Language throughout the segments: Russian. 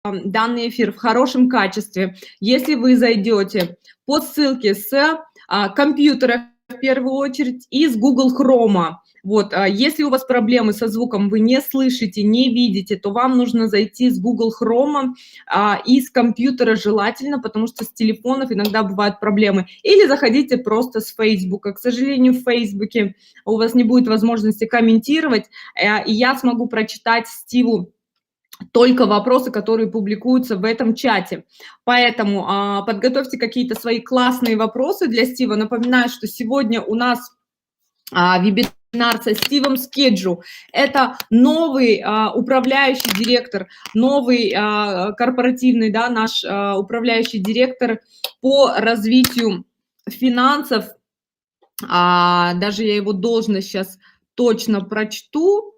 данный эфир в хорошем качестве, если вы зайдете по ссылке с компьютера в первую очередь и с Google Chrome. Вот, если у вас проблемы со звуком, вы не слышите, не видите, то вам нужно зайти с Google Chrome и с компьютера желательно, потому что с телефонов иногда бывают проблемы. Или заходите просто с Facebook. К сожалению, в Facebook у вас не будет возможности комментировать, и я смогу прочитать Стиву только вопросы, которые публикуются в этом чате. Поэтому подготовьте какие-то свои классные вопросы для Стива. Напоминаю, что сегодня у нас вебинар со Стивом SKIDGEL. Это новый управляющий директор, новый корпоративный, да, наш управляющий директор по развитию финансов. Даже я его должность сейчас точно прочту.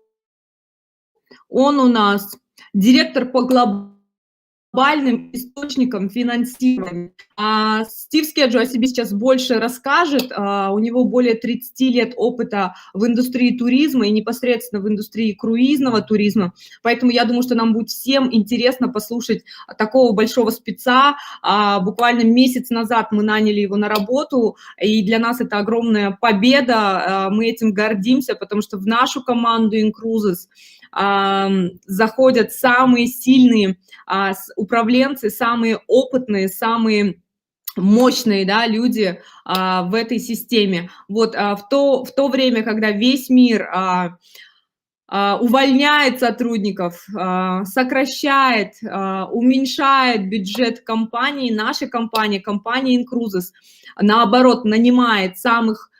Он у нас директор по глобальным источникам финансирования. Стив SKIDGEL о себе сейчас больше расскажет. У него более 30 лет опыта в индустрии туризма и непосредственно в индустрии круизного туризма. Поэтому я думаю, что нам будет всем интересно послушать такого большого спеца. Буквально месяц назад мы наняли его на работу, и для нас это огромная победа. Мы этим гордимся, потому что в нашу команду InCruises заходят самые сильные управленцы, самые опытные, самые мощные, да, люди в этой системе. Вот в то время, когда весь мир увольняет сотрудников, сокращает, уменьшает бюджет компании, наша компания, компания InCruises, наоборот, нанимает самых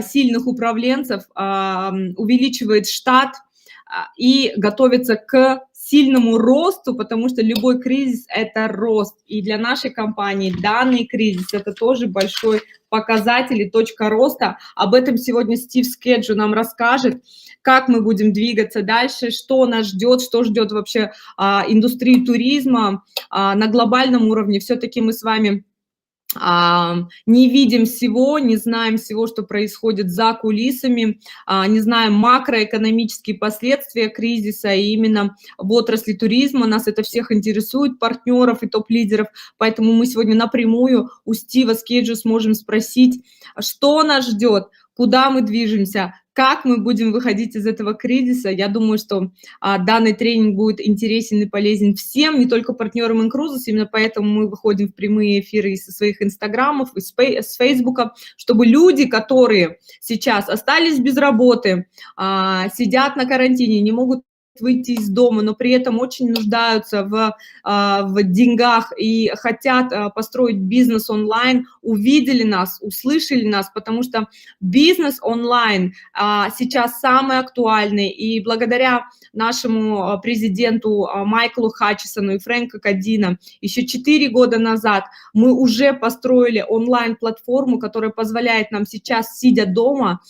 сильных управленцев, увеличивает штат и готовится к сильному росту, потому что любой кризис – это рост. И для нашей компании данный кризис – это тоже большой показатель и точка роста. Об этом сегодня Стив SKIDGEL нам расскажет, как мы будем двигаться дальше, что нас ждет, что ждет вообще индустрию туризма на глобальном уровне. Все-таки мы с вами не видим всего, не знаем всего, что происходит за кулисами, не знаем макроэкономические последствия кризиса, и именно в отрасли туризма нас это всех интересует, партнеров и топ-лидеров, поэтому мы сегодня напрямую у Стива SKIDGEL сможем спросить, что нас ждет, куда мы движемся, как мы будем выходить из этого кризиса. Я думаю, что данный тренинг будет интересен и полезен всем, не только партнерам InCruises, именно поэтому мы выходим в прямые эфиры из своих инстаграмов, из фейсбука, чтобы люди, которые сейчас остались без работы, сидят на карантине, не могут выйти из дома, но при этом очень нуждаются в деньгах и хотят построить бизнес онлайн, увидели нас, услышали нас, потому что бизнес онлайн сейчас самый актуальный, и благодаря нашему президенту Майклу Хатчисону и Фрэнку Каддина еще 4 года назад мы уже построили онлайн-платформу, которая позволяет нам сейчас, сидя дома,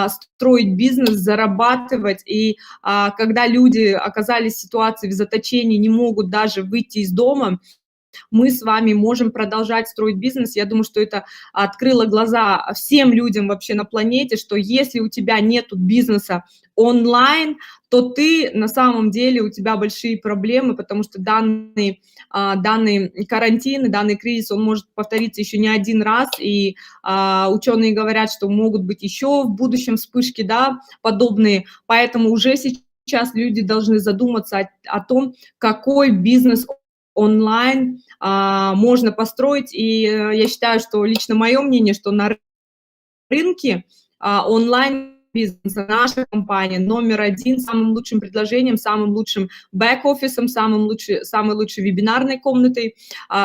строить бизнес, зарабатывать, и когда люди оказались в ситуации в заточении, не могут даже выйти из дома, мы с вами можем продолжать строить бизнес. Я думаю, что это открыло глаза всем людям вообще на планете, что если у тебя нету бизнеса онлайн, то ты на самом деле, у тебя большие проблемы, потому что данный карантин, данный кризис, он может повториться еще не один раз, и ученые говорят, что могут быть еще в будущем вспышки, да, подобные, поэтому уже сейчас люди должны задуматься о том, какой бизнес онлайн можно построить, и я считаю, что лично мое мнение, что на рынке онлайн бизнеса наша компания номер один, самым лучшим предложением, самым лучшим бэк-офисом, самой лучшей вебинарной комнатой,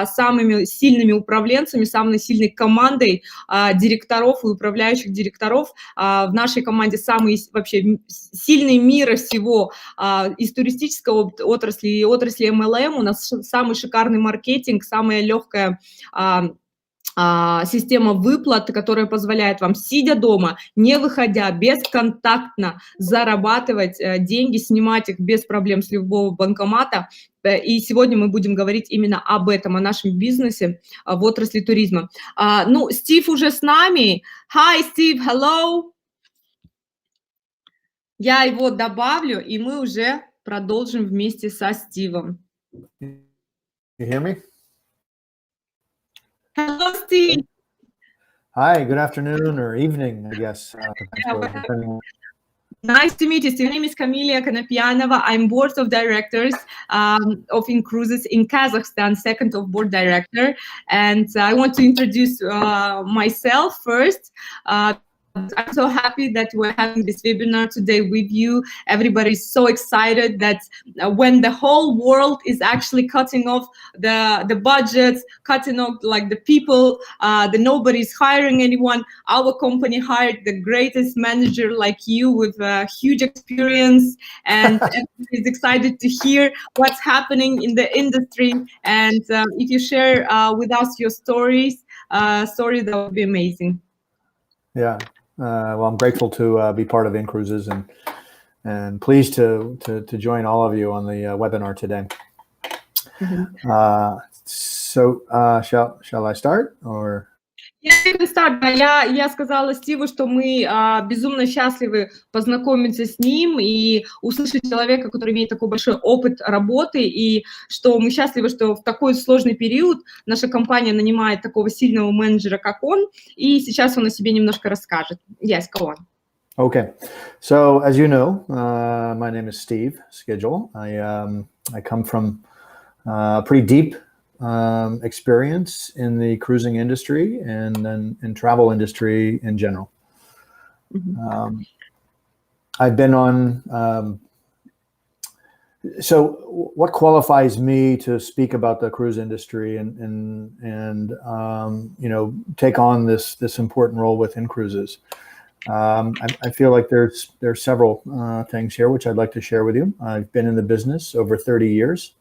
самыми сильными управленцами, самой сильной командой директоров и управляющих директоров. В нашей команде самые вообще сильные мира всего из туристической отрасли и отрасли MLM. У нас самый шикарный маркетинг, самая легкая система выплат, которая позволяет вам, сидя дома, не выходя, бесконтактно зарабатывать деньги, снимать их без проблем с любого банкомата. И сегодня мы будем говорить именно об этом, о нашем бизнесе в отрасли туризма. Ну, Стив уже с нами. Hi, Steve, hello. Я его добавлю, и мы уже продолжим вместе со Стивом. You hear me? Hello, Steve. Hi, good afternoon or evening, I guess. Depending on... Nice to meet you. Your name is Camila Konopianova. I'm board of directors of InCruises in Kazakhstan, second of board director. And I want to introduce myself first. I'm so happy that we're having this webinar today with you. Everybody is so excited that when the whole world is actually cutting off the budgets, cutting off like the people, nobody's hiring anyone. Our company hired the greatest manager like you with huge experience, and everybody is excited to hear what's happening in the industry. And if you share with us your stories, that would be amazing. Yeah. Well, I'm grateful to be part of InCruises and pleased to join all of you on the webinar today. Shall I start or? Я сказала Стиву, что мы безумно счастливы познакомиться с ним и услышать человека, который имеет такой большой опыт работы, и что мы счастливы, что в такой сложный период наша компания нанимает такого сильного менеджера, как он, и сейчас он о себе немножко расскажет. Yes, go on. Okay, so as you know, my name is Steve SKIDGEL. I come from pretty deep experience in the cruising industry and then in travel industry in general. I've been on, so what qualifies me to speak about the cruise industry and you know, take on this important role within cruises? I feel like there's several things here which I'd like to share with you. I've been in the business over 30 years.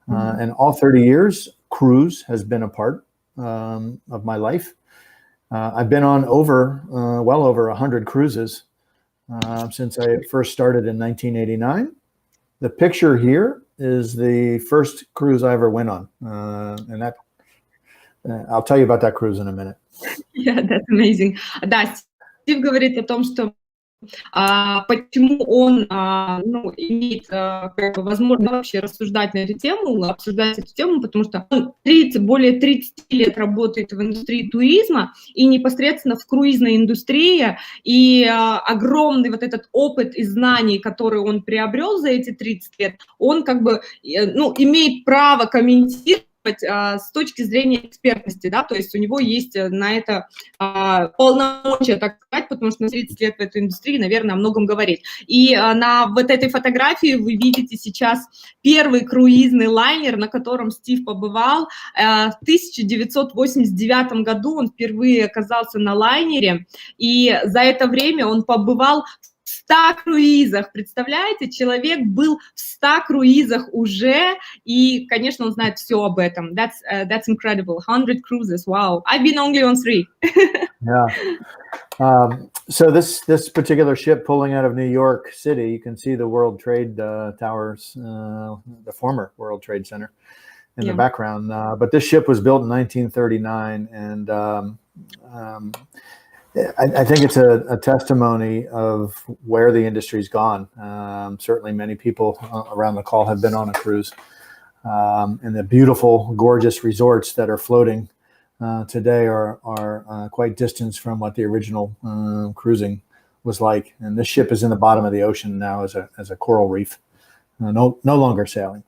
And all 30 years, cruise has been a part of my life. I've been on well over 100 cruises since I first started in 1989. The picture here is the first cruise I ever went on. And that, I'll tell you about that cruise in a minute. Yeah, that's amazing. Да, Стив говорит о том, что почему он имеет как бы возможность вообще рассуждать на эту тему, обсуждать эту тему, потому что он более 30 лет работает в индустрии туризма и непосредственно в круизной индустрии, и огромный вот этот опыт и знания, которые он приобрел за эти 30 лет, он как бы имеет право комментировать с точки зрения экспертности, да, то есть у него есть на это полномочия, так сказать, потому что на 30 лет в этой индустрии, наверное, о многом говорить. И на вот этой фотографии вы видите сейчас первый круизный лайнер, на котором Стив побывал. В 1989 году он впервые оказался на лайнере, и за это время он побывал в 100 круизах, представляете, человек был в 100 круизах уже, и, конечно, он знает все об этом. That's incredible. 100 cruises, wow. I've been only on 3. Yeah. So this particular ship pulling out of New York City, you can see the World Trade Towers, the former World Trade Center in the background. But this ship was built in 1939, and I think it's a testimony of where the industry's gone. Certainly many people around the call have been on a cruise. And the beautiful, gorgeous resorts that are floating today are quite distant from what the original cruising was like. And this ship is in the bottom of the ocean now as a coral reef, no longer sailing.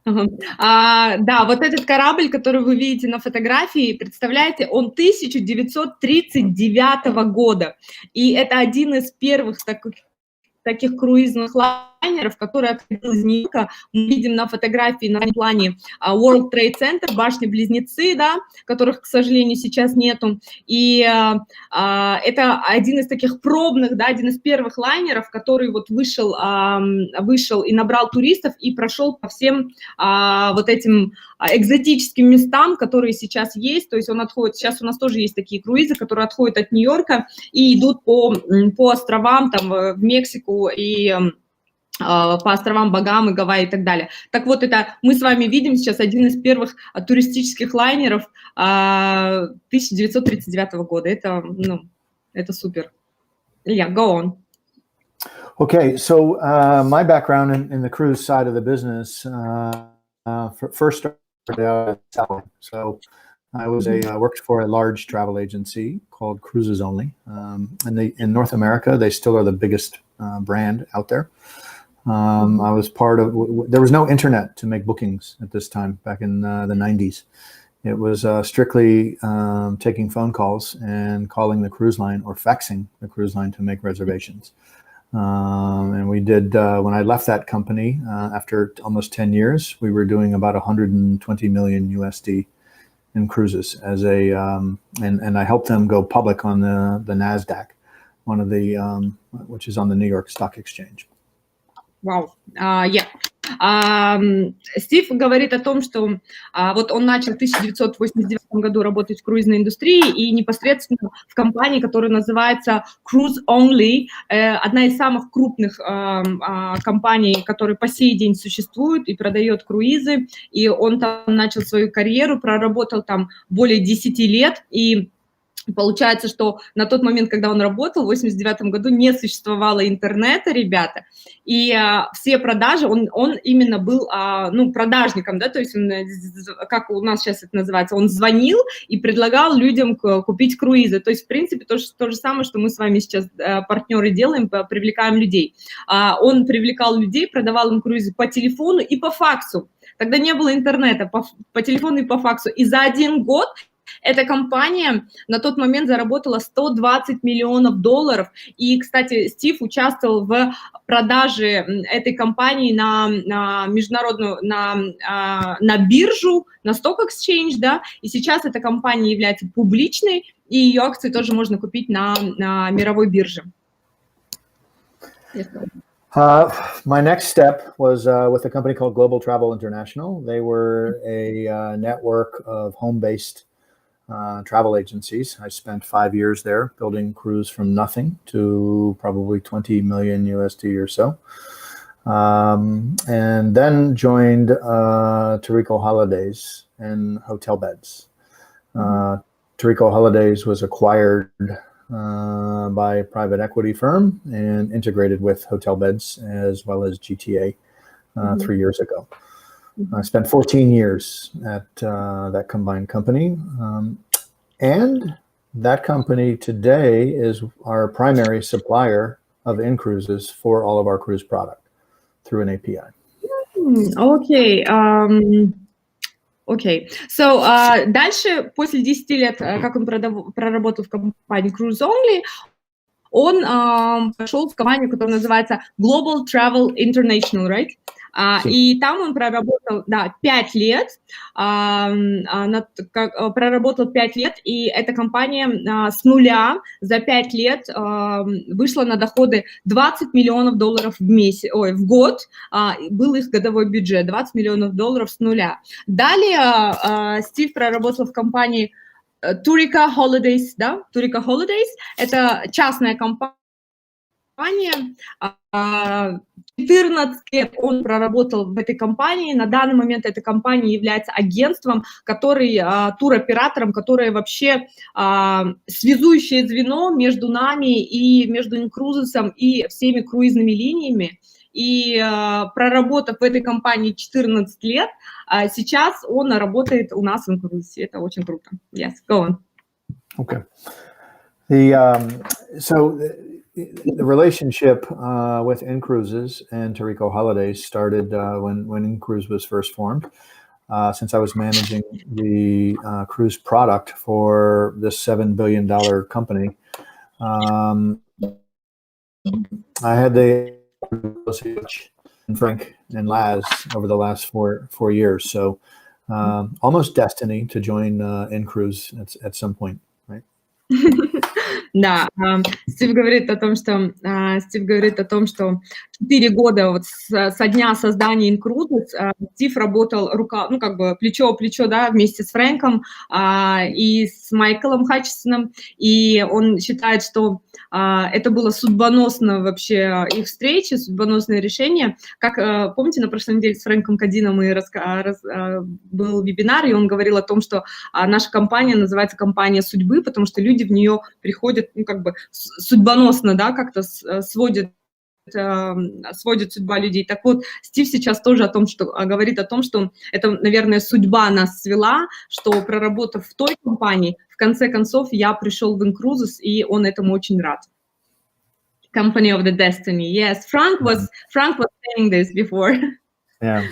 Да, вот этот корабль, который вы видите на фотографии, представляете, он 1939 года, и это один из первых таких круизных лайнеров, который отходил из Нью-Йорка. Мы видим на фотографии на плане World Trade Center, башни-близнецы, да, которых, к сожалению, сейчас нету. И это один из таких пробных, да, один из первых лайнеров, который вот вышел и набрал туристов и прошел по всем вот этим экзотическим местам, которые сейчас есть. То есть он отходит, сейчас у нас тоже есть такие круизы, которые отходят от Нью-Йорка и идут по островам, там, в Мексику и по островам Багамы, Гавайи и так далее. Так вот, это мы с вами видим сейчас один из первых туристических лайнеров 1939 года. Это супер. Yeah, go on. Okay, so my background in the cruise side of the business, first selling. So I was worked for a large travel agency called Cruises Only. And in North America, they still are the biggest brand out there. I was part of, there was no internet to make bookings at this time, back in the 90s. It was strictly taking phone calls and calling the cruise line or faxing the cruise line to make reservations. And we did, when I left that company, after almost 10 years, we were doing about 120 million USD in cruises as a, and I helped them go public on the NASDAQ, one of the, which is on the New York Stock Exchange. Вау, Стив говорит о том, что вот он начал в 1989 году работать в круизной индустрии и непосредственно в компании, которая называется Cruise Only, одна из самых крупных компаний, которые по сей день существуют и продает круизы, и он там начал свою карьеру, проработал там более 10 лет, и получается, что на тот момент, когда он работал, в 1989 году не существовало интернета, ребята, и все продажи, он именно был, ну, продажником, да, то есть он, как у нас сейчас это называется, он звонил и предлагал людям купить круизы, то есть, в принципе, то же самое, что мы с вами сейчас, партнеры, делаем, привлекаем людей. Он привлекал людей, продавал им круизы по телефону и по факсу. Тогда не было интернета, по телефону и по факсу, и за 1 год эта компания на тот момент заработала $120 миллионов. И, кстати, Стив участвовал в продаже этой компании на международную, на биржу, на Stock Exchange, да, и сейчас эта компания является публичной, и ее акции тоже можно купить на мировой бирже. My next step was with a company called Global Travel International. They were a network of home-based travel agencies. I spent 5 years there building cruise from nothing to probably 20 million USD or so. And then joined Tarico Holidays and Hotel Beds. Tarico Holidays was acquired by a private equity firm and integrated with Hotel Beds as well as GTA 3 years ago. I spent 14 years at that combined company, and that company today is our primary supplier of InCruises for all of our cruise product through an API. Окей. Окей. So, дальше, после 10 лет, как он проработал в компании Cruise Only, он пошел в компанию, которая называется Global Travel International, right? И там он проработал, да, 5 лет, проработал 5 лет, и эта компания с нуля за 5 лет вышла на доходы $20 миллионов в месяц, в год, был их годовой бюджет, $20 миллионов с нуля. Далее Стив проработал в компании Tarico Holidays, да, Tarico Holidays, это частная компания, 14 лет он проработал в этой компании. На данный момент эта компания является агентством, туроператором, которое вообще связующее звено между нами и между InCruises и всеми круизными линиями. И проработав в этой компании 14 лет, сейчас он работает у нас в InCruises. Это очень круто. Yes, go on. Okay. The relationship with InCruises and Tarico Holidays started when InCruise was first formed. Since I was managing the cruise product for this $7 billion company, I had the and Frank and Laz over the last four years. So almost destiny to join InCruise at some point, right? Да, Стив говорит о том, что 4 года вот со дня создания InCruises Стив работал плечо о плечо, да, вместе с Фрэнком и с Майклом Хатчисоном, и он считает, что это было судьбоносно вообще их встречи, судьбоносное решение. Как помните, на прошлой неделе с Фрэнком Кадином был вебинар, и он говорил о том, что наша компания называется компания судьбы, потому что люди в нее приходят, судьбоносно, да, как-то сводят сводит судьба людей. Так вот, Стив сейчас тоже говорит о том, что это, наверное, судьба нас свела, что проработав в той компании, в конце концов я пришел в InCruises, и он этому очень рад. Company of the Destiny. Yes, Frank was saying this before. Yeah.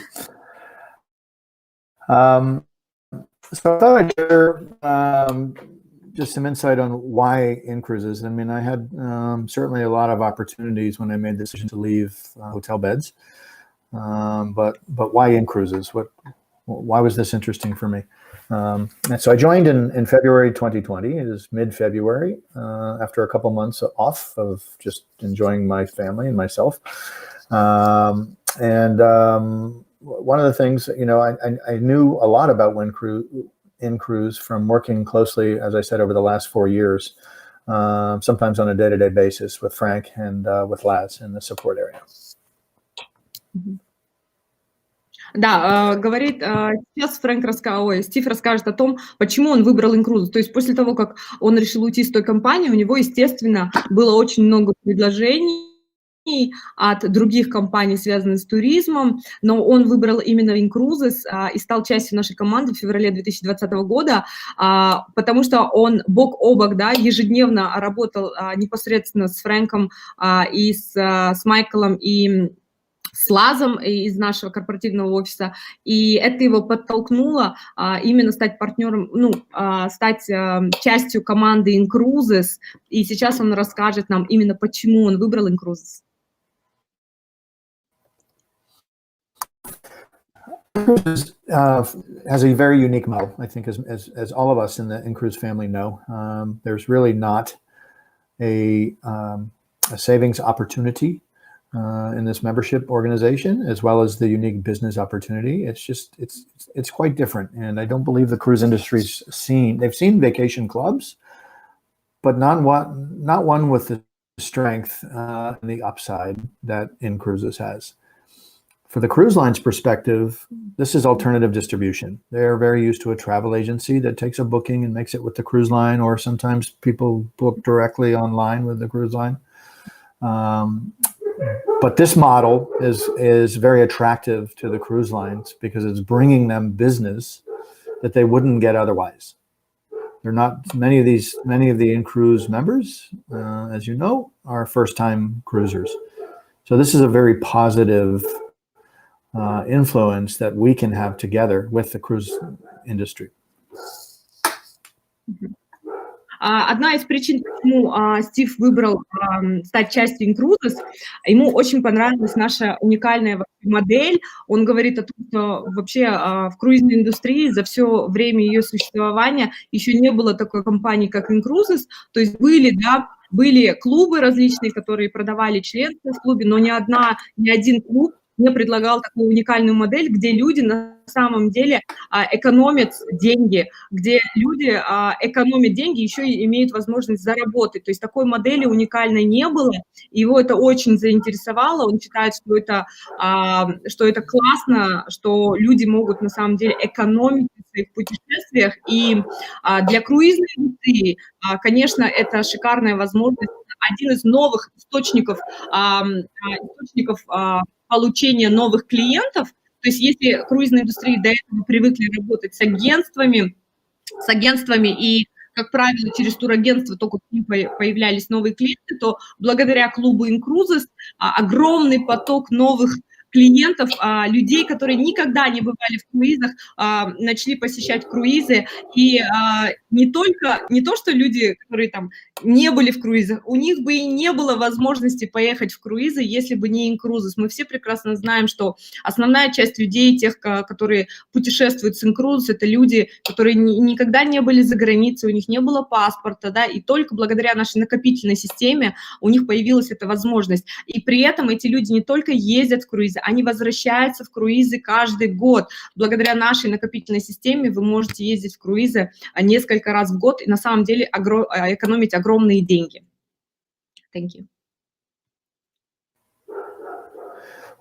So I thought I'd share just some insight on why InCruises. I mean, I had certainly a lot of opportunities when I made the decision to leave hotel beds, but why InCruises? Why was this interesting for me? And so I joined in February 2020. It is mid-February, after a couple months off of just enjoying my family and myself. One of the things, you know, I knew a lot about InCruise from working closely, as I said, over the last 4 years, sometimes on a day-to-day basis with Frank and with Laz in the support area. Да, говорит, сейчас Стив расскажет о том, почему он выбрал InCruises. То есть после того, как он решил уйти из той компании, у него, естественно, было очень много предложений от других компаний, связанных с туризмом, но он выбрал именно InCruises и стал частью нашей команды в феврале 2020 года, потому что он бок о бок, да, ежедневно работал непосредственно с Фрэнком и с Майклом и с Лазом из нашего корпоративного офиса, и это его подтолкнуло именно стать партнером, стать частью команды InCruises, и сейчас он расскажет нам именно, почему он выбрал InCruises. InCruises has a very unique model, I think, as all of us in the InCruise family know. There's really not a savings opportunity in this membership organization, as well as the unique business opportunity. It's quite different, and I don't believe the cruise industry's they've seen vacation clubs, but not one with the strength and the upside that InCruises has. For the cruise line's perspective, this is alternative distribution. They're very used to a travel agency that takes a booking and makes it with the cruise line, or sometimes people book directly online with the cruise line. But this model is very attractive to the cruise lines because it's bringing them business that they wouldn't get otherwise. They're not many of the InCruise members, as you know, are first-time cruisers. So this is a very positive influence that we can have together with the cruise industry. Одна из причин, почему Стив выбрал стать частью InCruises, ему очень понравилась наша уникальная модель. Он говорит о том, что вообще в круизной индустрии за все время ее существования еще не было такой компании, как InCruises. То есть были клубы различные, которые продавали членство в клубе, но ни один клуб не предлагал такую уникальную модель, где люди на самом деле экономят деньги, где люди экономят деньги, еще и имеют возможность заработать. То есть такой модели уникальной не было, его это очень заинтересовало, он считает, что это классно, что люди могут на самом деле экономить в своих путешествиях, и для круизной индустрии, конечно, это шикарная возможность, один из новых источников получения новых клиентов. То есть если круизная индустрия до этого привыкли работать с агентствами, и, как правило, через турагентство только появлялись новые клиенты, то благодаря клубу InCruises огромный поток новых клиентов, людей, которые никогда не бывали в круизах, начали посещать круизы. И не то, что люди, которые там не были в круизах, у них бы и не было возможности поехать в круизы, если бы не InCruises. Мы все прекрасно знаем, что основная часть людей, тех, которые путешествуют с InCruises, это люди, которые никогда не были за границей, у них не было паспорта, да, и только благодаря нашей накопительной системе у них появилась эта возможность. И при этом эти люди не только ездят в круизы, они возвращаются в круизы каждый год. Благодаря нашей накопительной системе вы можете ездить в круизы несколько раз в год и на самом деле экономить огромные деньги. Thank you.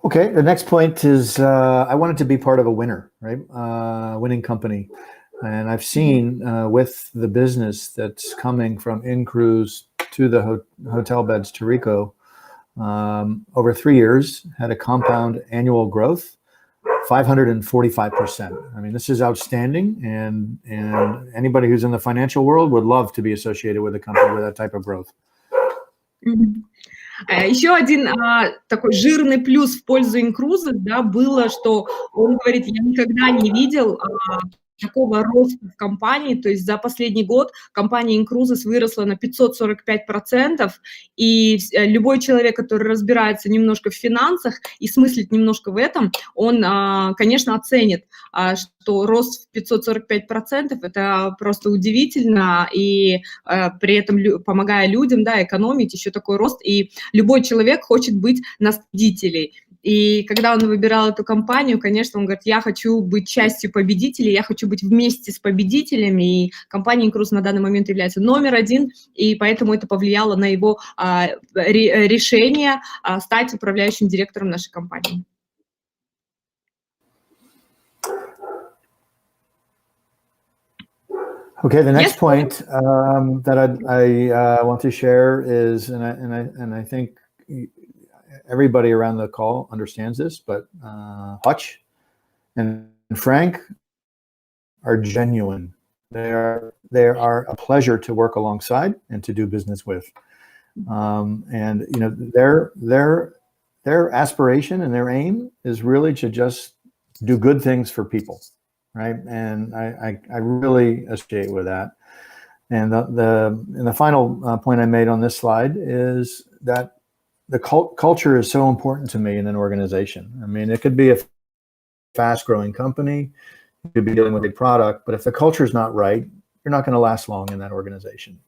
Okay, the next point is I wanted to be part of a winner, right? Winning company. And I've seen with the business that's coming from InCruise to the hotel beds to Rico, over 3 years had a compound annual growth 545%. I mean, this is outstanding, and anybody who's in the financial world would love to be associated with a company with that type of growth. Еще один такой жирный плюс в пользу InCruises, да, было, что он говорит, я никогда не видел такого роста в компании, то есть за последний год компания InCruises выросла на 545%, и любой человек, который разбирается немножко в финансах и смыслит немножко в этом, он, конечно, оценит, что рост в 545% это просто удивительно, и при этом помогая людям, да, экономить, еще такой рост, и любой человек хочет быть на победителей. И когда он выбирал эту компанию, конечно, он говорит, я хочу быть частью победителей, я хочу быть вместе с победителями, и компания InCruises на данный момент является номер 1, и поэтому это повлияло на его решение стать управляющим директором нашей компании. Okay, the next point that I want to share is, and I think everybody around the call understands this, but Hutch and Frank are genuine. They are a pleasure to work alongside and to do business with. And you know, their aspiration and their aim is really to just do good things for people, right? And I really associate with that. And the final point I made on this slide is that the culture is so important to me in an organization. I mean, it could be a fast-growing company, you could be dealing with a product, but if the culture is not right, you're not going to last long in that organization.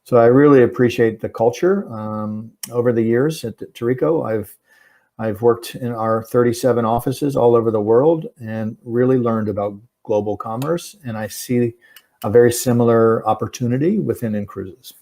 So I really appreciate the culture. Over the years at Tarico, I've worked in our 37 offices all over the world and really learned about global commerce, and I see a very similar opportunity within InCruises.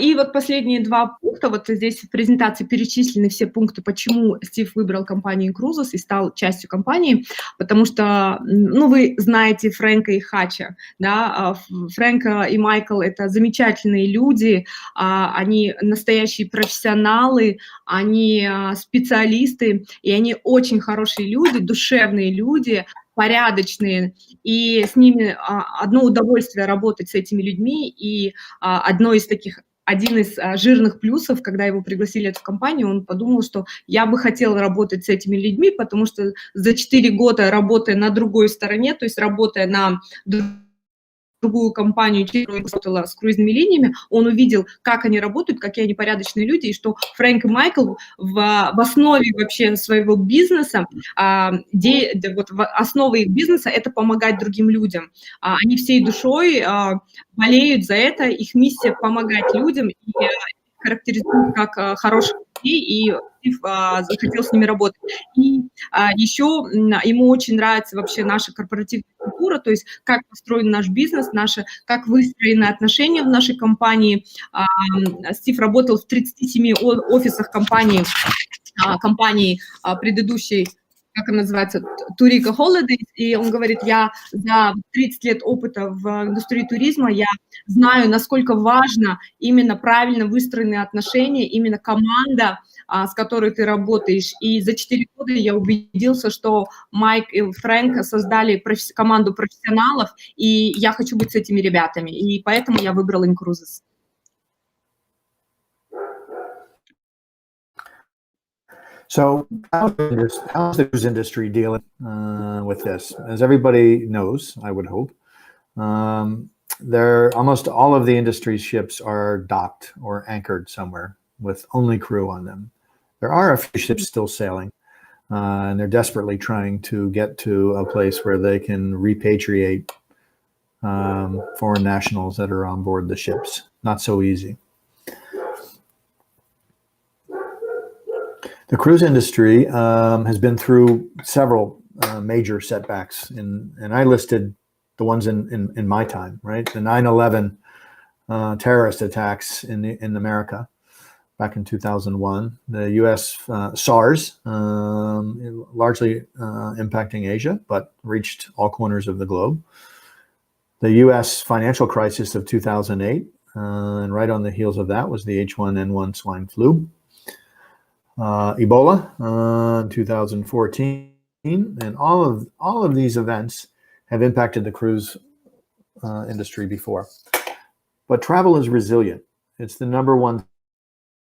И вот последние два пункта, вот здесь в презентации перечислены все пункты, почему Стив выбрал компанию InCruises и стал частью компании, потому что, ну, вы знаете Фрэнка и Хача, да, Фрэнк и Майкл – это замечательные люди, они настоящие профессионалы, они специалисты, и они очень хорошие люди, душевные люди, порядочные, и с ними одно удовольствие работать с этими людьми, и один из жирных плюсов, когда его пригласили в эту компанию, он подумал, что я бы хотел работать с этими людьми, потому что за 4 года, работая на другой стороне, то есть работая на другую компанию, которая работала с круизными линиями, он увидел, как они работают, какие они порядочные люди, и что Фрэнк и Майкл в основе вообще своего бизнеса, основа их бизнеса – это помогать другим людям. Они всей душой болеют за это, их миссия – помогать людям, и характеризуют как хороших людей, и Стив захотел с ними работать. И еще ему очень нравится вообще наша корпоративная культура, то есть как построен наш бизнес, как выстроены отношения в нашей компании. Стив работал в 37 офисах компании предыдущей, как она называется, Tarico Holidays, и он говорит, я за 30 лет опыта в индустрии туризма, я знаю, насколько важно именно правильно выстроенные отношения, именно команда, с которой ты работаешь. И за 4 года я убедился, что Майк и Фрэнк создали команду профессионалов, и я хочу быть с этими ребятами, и поэтому я выбрал InCruises. So how's the cruise industry dealing with this? As everybody knows, I would hope, almost all of the industry's ships are docked or anchored somewhere with only crew on them. There are a few ships still sailing, and they're desperately trying to get to a place where they can repatriate foreign nationals that are on board the ships. Not so easy. The cruise industry has been through several major setbacks, and I listed the ones in my time, right? The 9/11 terrorist attacks in America back in 2001, the U.S. SARS, largely impacting Asia, but reached all corners of the globe. The U.S. financial crisis of 2008, and right on the heels of that was the H1N1 swine flu, Ebola in 2014, and all of these events have impacted the cruise industry before. But travel is resilient. It's the #1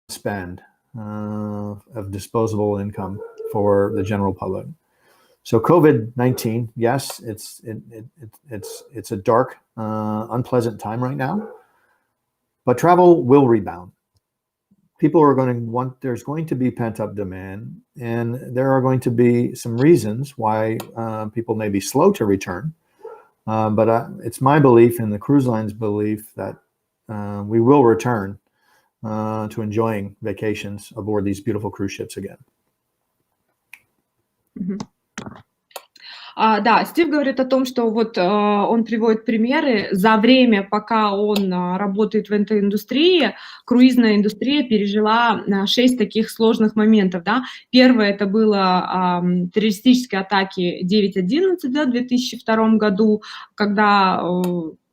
spend of disposable income for the general public. So COVID-19, yes, it's a dark, unpleasant time right now, but travel will rebound. People are going to want, there's going to be pent-up demand, and there are going to be some reasons why people may be slow to return. But it's my belief and the cruise line's belief that we will return to enjoying vacations aboard these beautiful cruise ships again. Да, Стив говорит о том, что вот он приводит примеры. За время, пока он работает в этой индустрии, круизная индустрия пережила 6 таких сложных моментов. Да? Первое, это было террористические атаки 9/11, да, в 2002 году, когда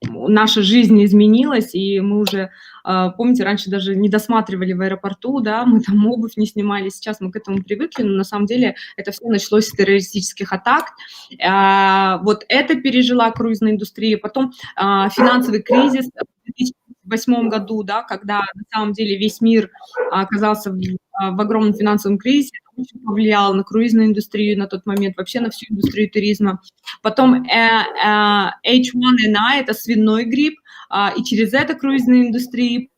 наша жизнь изменилась, и мы уже, помните, раньше даже не досматривали в аэропорту, да, мы там обувь не снимали, сейчас мы к этому привыкли, но на самом деле это все началось с террористических атак. Вот это пережила круизная индустрия. Потом финансовый кризис в 2008 году, да, когда на самом деле весь мир оказался в огромном финансовом кризисе, это очень повлияло на круизную индустрию на тот момент, вообще на всю индустрию туризма. Потом H1N1, это свиной грипп, и через это круизные индустрии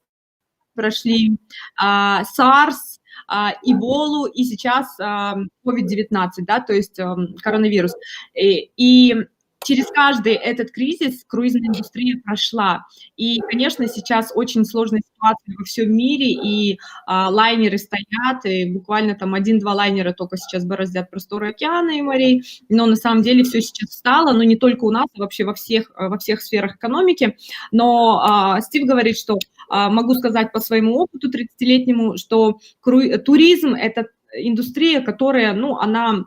прошли SARS, Эболу и сейчас COVID-19, да, то есть коронавирус. И через каждый этот кризис круизная индустрия прошла. И, конечно, сейчас очень сложная ситуация во всем мире, и лайнеры стоят, и буквально там 1-2 лайнера только сейчас бороздят просторы океана и морей, но на самом деле все сейчас встало, но не только у нас, а вообще во всех сферах экономики. Но Стив говорит, что могу сказать по своему опыту 30-летнему, что туризм – это индустрия, которая, ну, она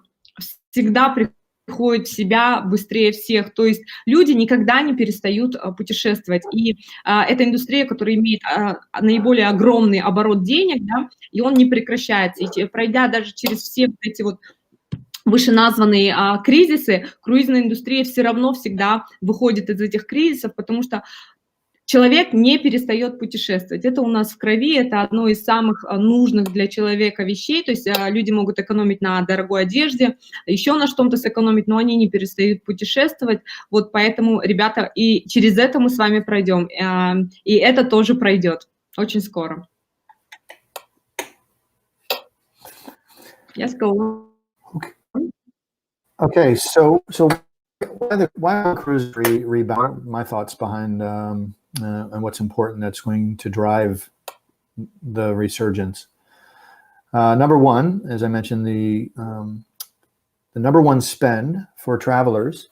всегда приходит в себя быстрее всех, то есть люди никогда не перестают путешествовать, и это индустрия, которая имеет наиболее огромный оборот денег, да, и он не прекращается, и пройдя даже через все вот эти вот вышеназванные кризисы, круизная индустрия все равно всегда выходит из этих кризисов, потому что человек не перестает путешествовать. Это у нас в крови, это одно из самых нужных для человека вещей. То есть люди могут экономить на дорогой одежде, еще на что-то сэкономить, но они не перестают путешествовать. Вот поэтому, ребята, и через это мы с вами пройдем. И это тоже пройдет очень скоро. Yes, go. Okay, so why are cruise rebound? My thoughts behind and what's important that's going to drive the resurgence. #1, as I mentioned, the #1 spend for travelers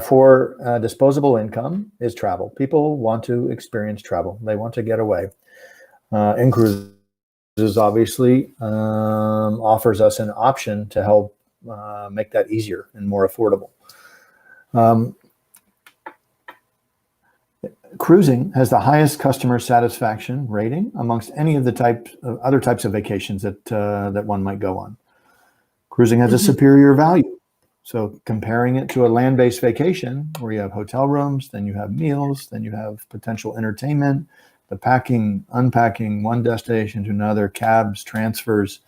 for disposable income is travel. People want to experience travel. They want to get away. InCruises obviously offers us an option to help make that easier and more affordable. Cruising has the highest customer satisfaction rating amongst any of the other types of vacations that one might go on. Cruising has a superior value. So comparing it to a land-based vacation where you have hotel rooms, then you have meals, then you have potential entertainment, the packing, unpacking, one destination to another, cabs, transfers,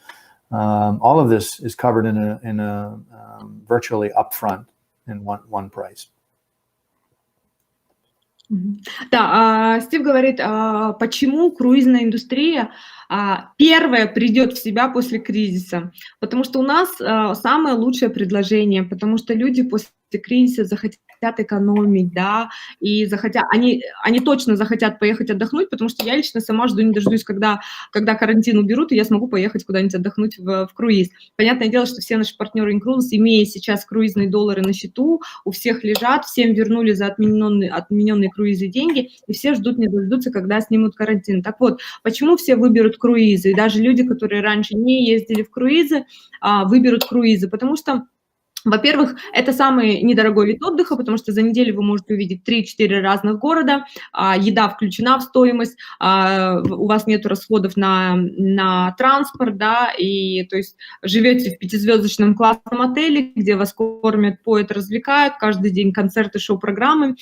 all of this is covered in a virtually upfront in one price. Да, Стив говорит, почему круизная индустрия первая придет в себя после кризиса. Потому что у нас самое лучшее предложение, потому что люди после кризиса захотят экономить, да, и они точно захотят поехать отдохнуть, потому что я лично сама жду не дождусь, когда карантин уберут, и я смогу поехать куда-нибудь отдохнуть в круиз. Понятное дело, что все наши партнеры InCruises, имея сейчас круизные доллары на счету, у всех лежат, всем вернули за отмененные круизы деньги, и все ждут не дождутся, когда снимут карантин. Так вот, почему все выберут круизы? И даже люди, которые раньше не ездили в круизы, выберут круизы, потому что Во-первых, это самый недорогой вид отдыха, потому что за неделю вы можете увидеть 3-4 разных города, еда включена в стоимость, у вас нет расходов на транспорт, да, и то есть живете в пятизвездочном классном отеле, где вас кормят, поят, развлекают, каждый день концерты, шоу-программы.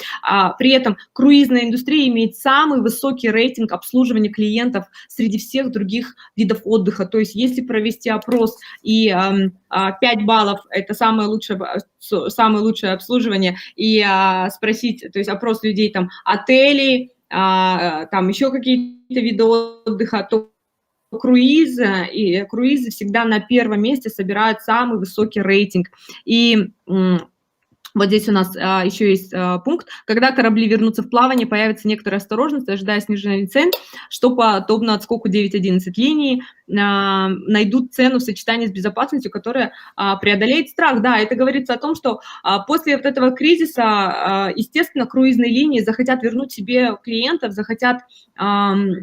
При этом круизная индустрия имеет самый высокий рейтинг обслуживания клиентов среди всех других видов отдыха. То есть если провести опрос и 5 баллов – это самое лучшее обслуживание, и спросить, то есть опрос людей, там, отелей, там еще какие-то виды отдыха, то круизы всегда на первом месте собирают самый высокий рейтинг. И вот здесь у нас еще есть пункт. Когда корабли вернутся в плавание, появится некоторая осторожность, ожидая снижения цен, что подобно отскоку 9-11 линий найдут цену в сочетании с безопасностью, которая преодолеет страх. Да, это говорится о том, что после вот этого кризиса, естественно, круизные линии захотят вернуть себе клиентов, захотят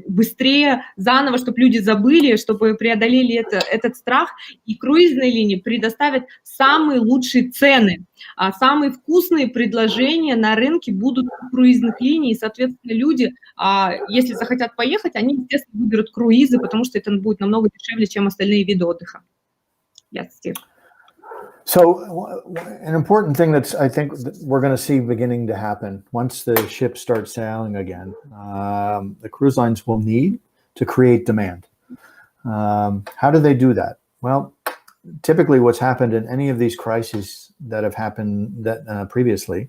быстрее, заново, чтобы люди забыли, чтобы преодолели этот страх. И круизные линии предоставят самые лучшие цены. Самые вкусные предложения на рынке будут у круизных линий, и, соответственно, люди, если захотят поехать, они, естественно, выберут круизы, потому что это будет намного дешевле, чем остальные виды отдыха. Yes, Steve. So an important thing that's, I think, that we're going to see beginning to happen once the ships start sailing again, the cruise lines will need to create demand. How do they do that? Well, typically what's happened in any of these crises that have happened previously,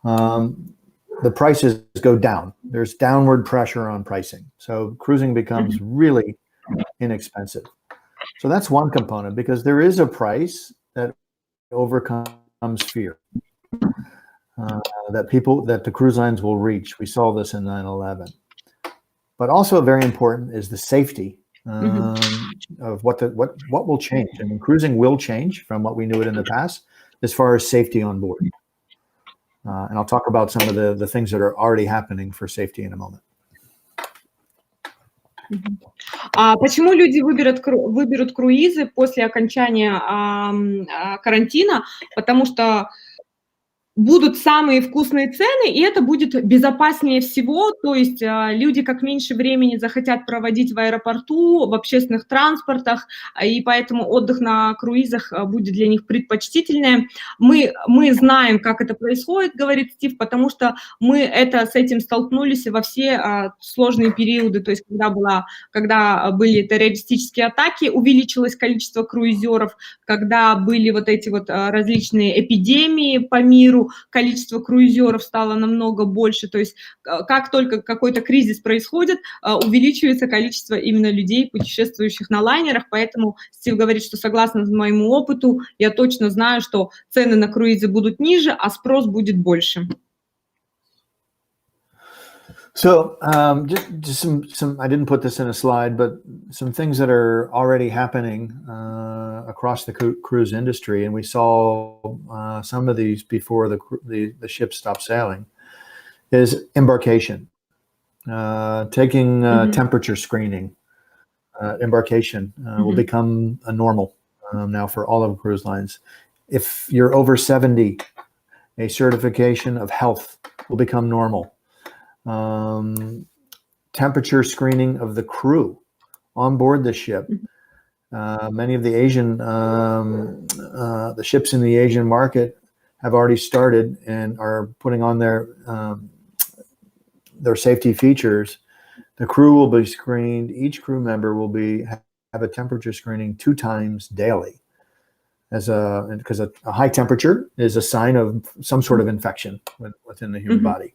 the prices go down. There's downward pressure on pricing. So cruising becomes really inexpensive. So that's one component, because there is a price that overcomes fear that the cruise lines will reach. We saw this in 9/11. But also very important is the safety of what will change. I mean, cruising will change from what we knew it in the past as far as safety on board. And I'll talk about some of the things that are already happening for safety in a moment. Почему люди выберут круизы после окончания карантина? Потому что будут самые вкусные цены, и это будет безопаснее всего, то есть люди как меньше времени захотят проводить в аэропорту, в общественных транспортах, и поэтому отдых на круизах будет для них предпочтительнее. Мы знаем, как это происходит, говорит Стив, потому что мы с этим столкнулись во все сложные периоды, то есть когда были террористические атаки, увеличилось количество круизеров, когда были вот эти вот различные эпидемии по миру, количество круизеров стало намного больше, то есть как только какой-то кризис происходит, увеличивается количество именно людей, путешествующих на лайнерах, поэтому Стив говорит, что согласно моему опыту, я точно знаю, что цены на круизы будут ниже, а спрос будет больше. So just some, I didn't put this in a slide, but some things that are already happening across the cruise industry, and we saw some of these before the ships stopped sailing, is embarkation, taking temperature screening. Embarkation will become a normal now for all of cruise lines. If you're over 70, a certification of health will become normal. Temperature screening of the crew on board the ship. Many of the the ships in the Asian market have already started and are putting on their safety features. The crew will be screened. Each crew member will have a temperature screening 2 times daily, because a high temperature is a sign of some sort of infection within the human body.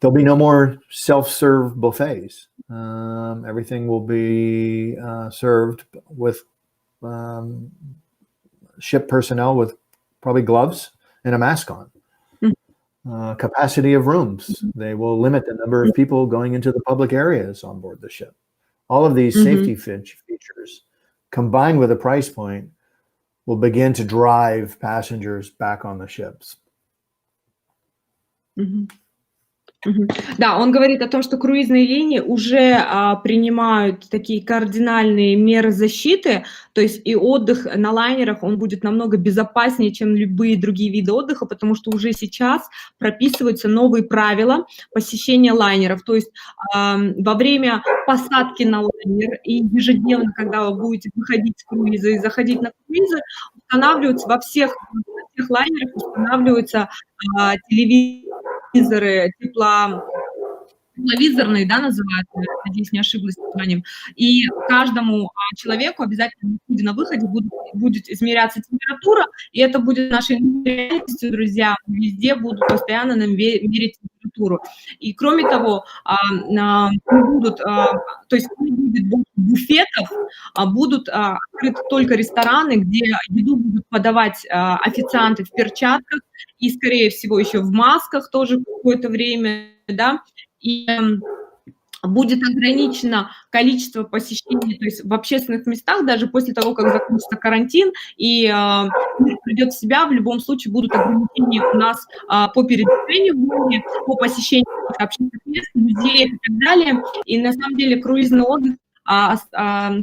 There'll be no more self-serve buffets. Everything will be served with ship personnel with probably gloves and a mask on. Capacity of rooms. They will limit the number of people going into the public areas on board the ship. All of these safety features, combined with a price point, will begin to drive passengers back on the ships. Да, он говорит о том, что круизные линии уже принимают такие кардинальные меры защиты, то есть и отдых на лайнерах, он будет намного безопаснее, чем любые другие виды отдыха, потому что уже сейчас прописываются новые правила посещения лайнеров, то есть во время посадки на лайнер и ежедневно, когда вы будете выходить с круиза и заходить на круизы, устанавливаются во всех лайнерах устанавливаются телевизоры, тепловизорные, да, называют, надеюсь, не ошиблась названием. И каждому человеку обязательно на выходе будет измеряться температура, и это будет нашей реальностью, друзья. Везде будут постоянно нам мерить температуру. И кроме того, то есть не будет буфетов, будут открыты только рестораны, где еду будут подавать официанты в перчатках и, скорее всего, еще в масках тоже какое-то время, да, и будет ограничено количество посещений, то есть в общественных местах, даже после того, как закончится карантин, и мир придет в себя, в любом случае будут ограничения у нас по передвижению в море, по посещению общественных мест, музеев и так далее. И на самом деле круизный отдых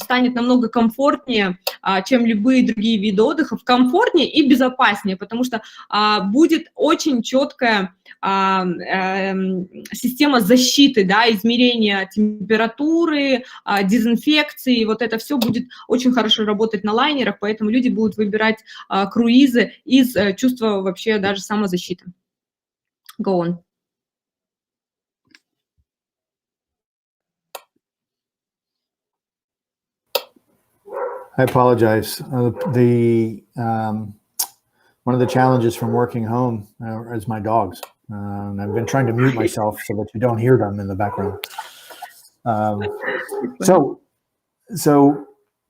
станет намного комфортнее, чем любые другие виды отдыха, комфортнее и безопаснее, потому что будет очень четкая система защиты, да, измерения температуры, дезинфекции, вот это все будет очень хорошо работать на лайнерах, поэтому люди будут выбирать круизы из чувства вообще даже самозащиты. Go on. I apologize. One of the challenges from working home is my dogs. And I've been trying to mute myself so that you don't hear them in the background. So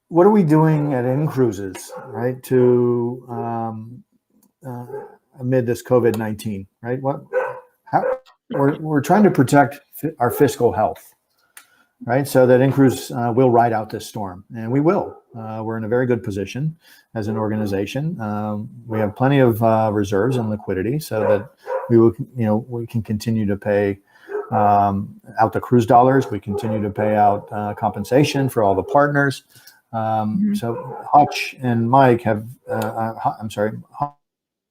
what are we doing at InCruises, right, to amid this COVID-19, right? We're trying to protect our fiscal health, right? So that InCruise will ride out this storm, and we will. We're in a very good position as an organization. We have plenty of reserves and liquidity, so that we will, we can continue to pay out the cruise dollars. We continue to pay out compensation for all the partners. So Hutch and Mike have,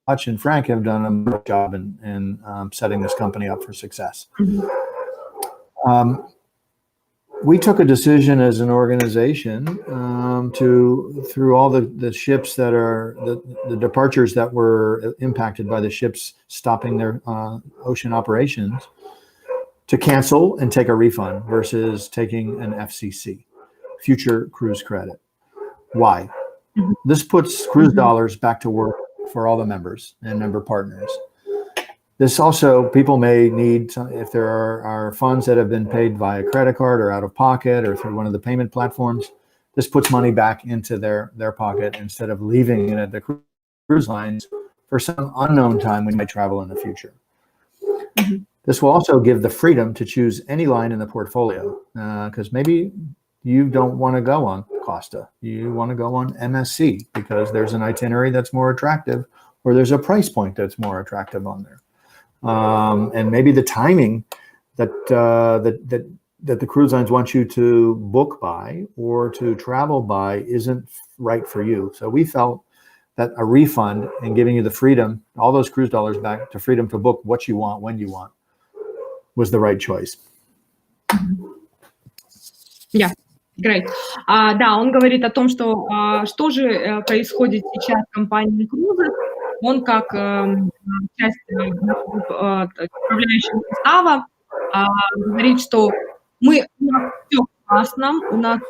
Hutch and Frank have done a good job in setting this company up for success. We took a decision as an organization through all the ships that are, the departures that were impacted by the ships stopping their ocean operations, to cancel and take a refund versus taking an FCC, future cruise credit. Why? This puts cruise dollars back to work for all the members and member partners. This also, people may need, if there are funds that have been paid via credit card or out of pocket or through one of the payment platforms, this puts money back into their pocket instead of leaving it at the cruise lines for some unknown time when you might travel in the future. This will also give the freedom to choose any line in the portfolio, because maybe you don't want to go on Costa. You want to go on MSC because there's an itinerary that's more attractive, or there's a price point that's more attractive on there. And maybe the timing that the cruise lines want you to book by or to travel by isn't right for you. So we felt that a refund and giving you the freedom, all those cruise dollars back, to freedom to book what you want, when you want, was the right choice. Yeah, great. Да, он говорит о том, что же происходит сейчас в компании InCruises. Он как часть управляющего состава говорит, что у нас все классно,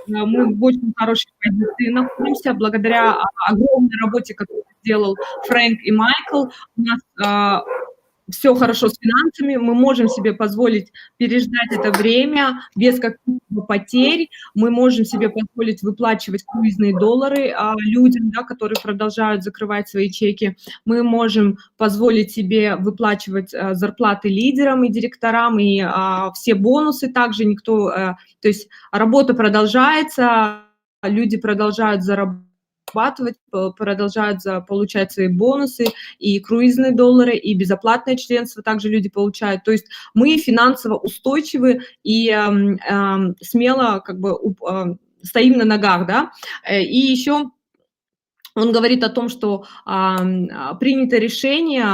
мы в очень хорошей позиции находимся благодаря огромной работе, которую сделал Фрэнк и Майкл. У нас все хорошо с финансами, мы можем себе позволить переждать это время без каких-либо потерь, мы можем себе позволить выплачивать круизные доллары людям, да, которые продолжают закрывать свои чеки, мы можем позволить себе выплачивать зарплаты лидерам и директорам, и все бонусы также то есть работа продолжается, люди продолжают зарабатывать, охватывать, продолжают получать свои бонусы, и круизные доллары, и безоплатное членство также люди получают. То есть мы финансово устойчивы и смело как бы стоим на ногах, да. И еще он говорит о том, что принято решение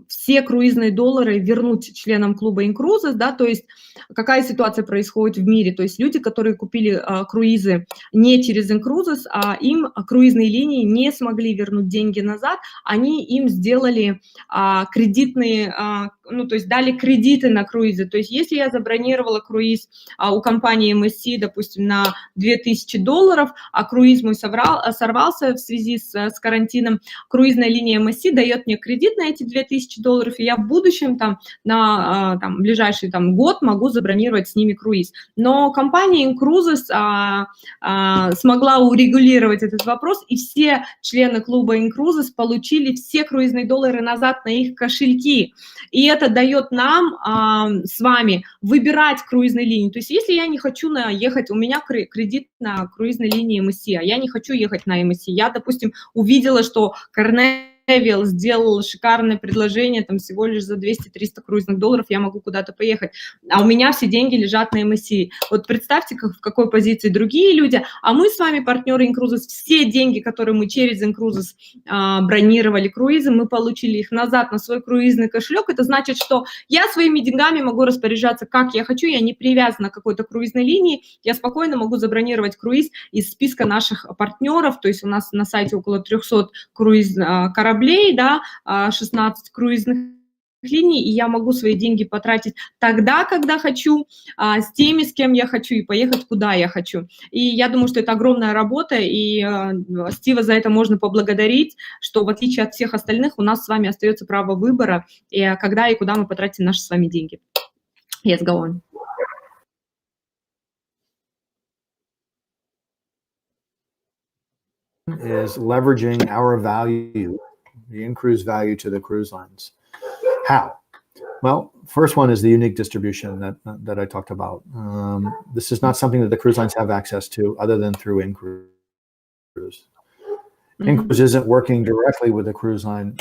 все круизные доллары вернуть членам клуба InCruises, да, то есть какая ситуация происходит в мире, то есть люди, которые купили круизы не через InCruises, им круизные линии не смогли вернуть деньги назад, они им сделали кредитные, ну, то есть дали кредиты на круизы, то есть если я забронировала круиз у компании MSC, допустим, на $2000, а круиз мой сорвался в связи с карантином, круизная линия MSC дает мне кредит на эти $2000, и я в будущем там на ближайший год могу забронировать с ними круиз. Но компания InCruises смогла урегулировать этот вопрос, и все члены клуба InCruises получили все круизные доллары назад на их кошельки. И это дает нам с вами выбирать круизные линии. То есть если я не хочу ехать, у меня кредит на круизной линии MSC, а я не хочу ехать на MSC, я, допустим, увидела, что Провел сделал шикарное предложение, там всего лишь за 200-300 круизных долларов я могу куда-то поехать, а у меня все деньги лежат на MSC. Вот представьте, в какой позиции другие люди, а мы с вами, партнеры InCruises, все деньги, которые мы через InCruises бронировали круизы, мы получили их назад на свой круизный кошелек. Это значит, что я своими деньгами могу распоряжаться, как я хочу, я не привязана к какой-то круизной линии, я спокойно могу забронировать круиз из списка наших партнеров, то есть у нас на сайте около 300 кораблей, да, 16 круизных линий, и я могу свои деньги потратить тогда, когда хочу, с теми, с кем я хочу, и поехать, куда я хочу. И я думаю, что это огромная работа, и Стива за это можно поблагодарить, что в отличие от всех остальных у нас с вами остается право выбора, и когда и куда мы потратим наши с вами деньги. Yes, go on. Is leveraging our value, the InCruise value to the cruise lines. How? Well, first one is the unique distribution that I talked about. This is not something that the cruise lines have access to other than through InCruise. InCruise isn't working directly with the cruise line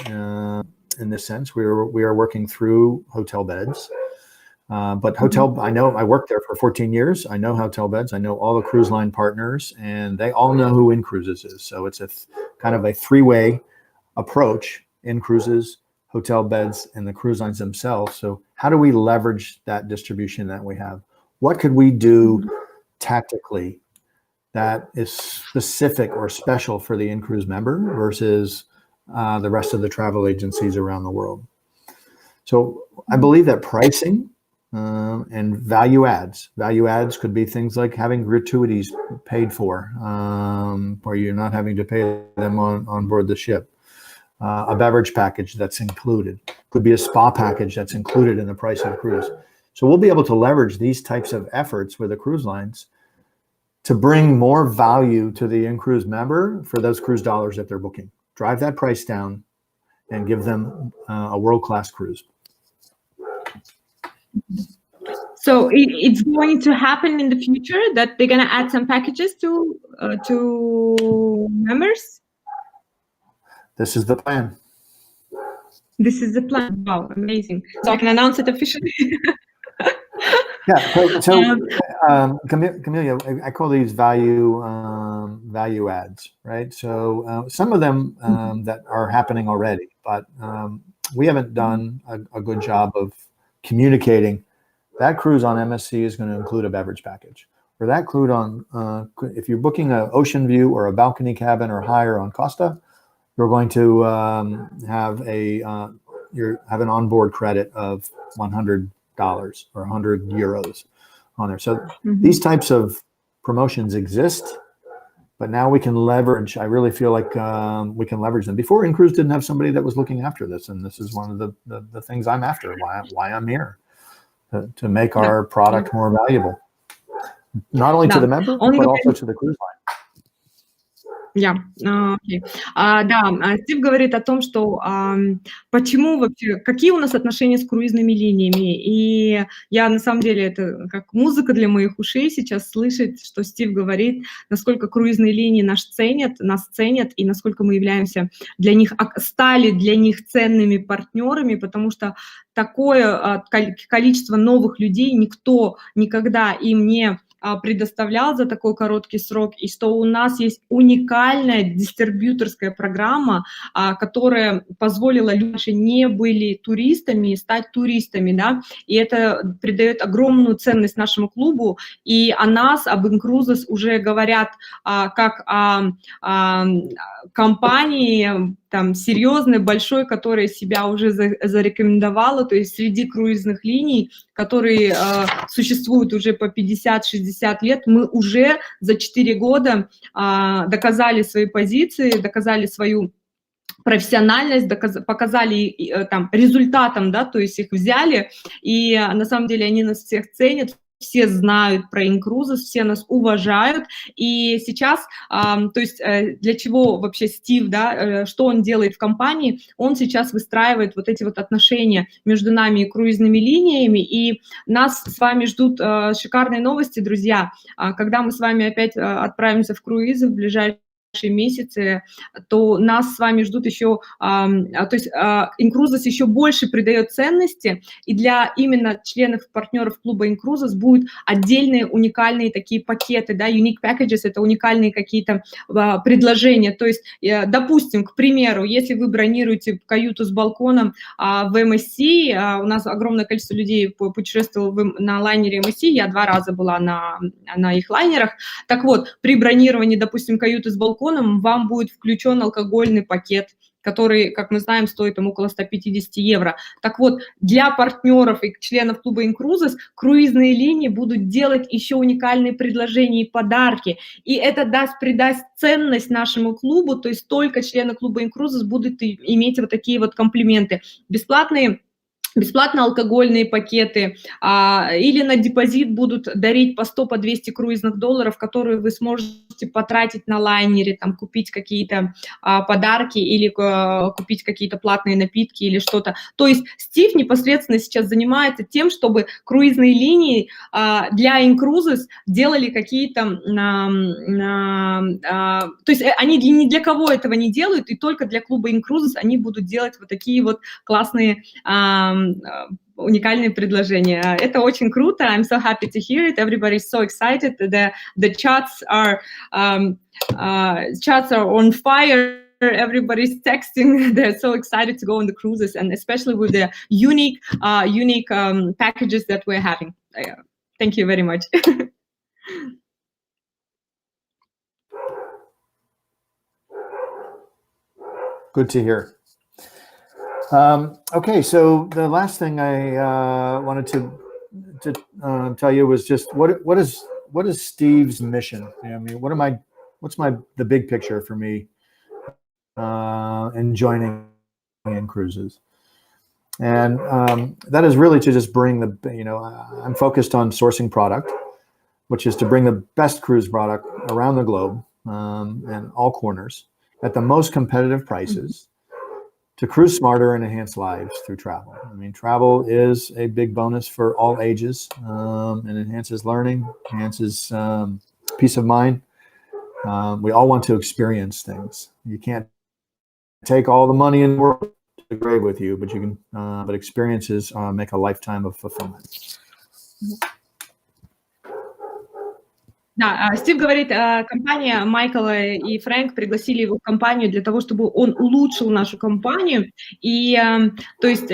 in this sense. We are working through hotel beds. But hotel, I know I worked there for 14 years. I know hotel beds. I know all the cruise line partners, and they all know who InCruises is. So it's a kind of a three-way approach: InCruises, hotel beds, and the cruise lines themselves. So how do we leverage that distribution that we have? What could we do tactically that is specific or special for the InCruise member versus the rest of the travel agencies around the world? So I believe that pricing and value adds could be things like having gratuities paid for, where you're not having to pay them on board the ship. A beverage package that's included. Could be a spa package that's included in the price of a cruise. So we'll be able to leverage these types of efforts with the cruise lines to bring more value to the InCruise member for those cruise dollars that they're booking. Drive that price down and give them a world-class cruise. So it's going to happen in the future that they're going to add some packages to members? This is the plan. This is the plan. Wow, amazing. So I can announce it officially. Yeah. So Camelia, I call these value adds, right? So some of them that are happening already, but we haven't done a good job of communicating that cruise on MSC is going to include a beverage package, or that cruise on if you're booking an ocean view or a balcony cabin or higher on Costa, you're going to have an onboard credit of $100 or 100 euros on there. So these types of promotions exist, but now we can leverage. I really feel like we can leverage them. Before, InCruise didn't have somebody that was looking after this, and this is one of the things I'm after. Why I'm here to make our product more valuable, not only to the member but also to the cruise line. Окей. Да, Стив говорит о том, что почему вообще, какие у нас отношения с круизными линиями. И я на самом деле, это как музыка для моих ушей сейчас слышать, что Стив говорит, насколько круизные линии нас ценят, и насколько мы являемся для них, стали для них ценными партнерами, потому что такое количество новых людей никто никогда им не предоставлял за такой короткий срок, и что у нас есть уникальная дистрибьюторская программа, которая позволила людям, не были туристами, стать туристами, да, и это придает огромную ценность нашему клубу, и о нас, об InCruises уже говорят как о компании, там, серьезной, большой, которая себя уже зарекомендовала, то есть среди круизных линий, которые существуют уже по 50-60 лет, мы уже за 4 года доказали свои позиции, доказали свою профессиональность, показали там результатом, да, то есть их взяли, и на самом деле они нас всех ценят, все знают про InCruises, все нас уважают, и сейчас, то есть для чего вообще Стив, да, что он делает в компании, он сейчас выстраивает вот эти вот отношения между нами и круизными линиями, и нас с вами ждут шикарные новости, друзья, когда мы с вами опять отправимся в круизы в ближайшие месяцы, то нас с вами ждут еще, то есть InCruises еще больше придает ценности, и для именно членов, партнеров клуба InCruises будут отдельные уникальные такие пакеты, да, unique packages, это уникальные какие-то предложения, то есть, допустим, к примеру, если вы бронируете каюту с балконом в MSC, у нас огромное количество людей путешествовало на лайнере MSC, я 2 раза была на их лайнерах, так вот, при бронировании, допустим, каюты с балконом, вам будет включен алкогольный пакет, который, как мы знаем, стоит там около 150 евро. Так вот, для партнеров и членов клуба InCruises круизные линии будут делать еще уникальные предложения и подарки. И это придаст ценность нашему клубу, то есть только члены клуба InCruises будут иметь вот такие вот комплименты. Бесплатно алкогольные пакеты, или на депозит будут дарить по 100, по 200 круизных долларов, которые вы сможете потратить на лайнере, там, купить какие-то подарки или купить какие-то платные напитки или что-то. То есть Стив непосредственно сейчас занимается тем, чтобы круизные линии для InCruises делали какие-то... то есть они ни для кого этого не делают, и только для клуба InCruises они будут делать вот такие вот классные... уникальные предложения. Это очень круто. I'm so happy to hear it. Everybody's so excited. The chats are on fire. Everybody's texting. They're so excited to go on the cruises, and especially with the unique packages that we're having. Thank you very much. Good to hear. Okay, so the last thing I wanted to tell you was just what is Steve's mission? I mean, what's the big picture for me in joining InCruises? And that is really to just bring I'm focused on sourcing product, which is to bring the best cruise product around the globe and all corners at the most competitive prices. To cruise smarter and enhance lives through travel. I mean, travel is a big bonus for all ages and enhances learning, enhances peace of mind. We all want to experience things. You can't take all the money in the world to the grave with you, but you can. But experiences make a lifetime of fulfillment. Да, Стив говорит, компания Майкла и Фрэнк пригласили его в компанию для того, чтобы он улучшил нашу компанию. И, то есть,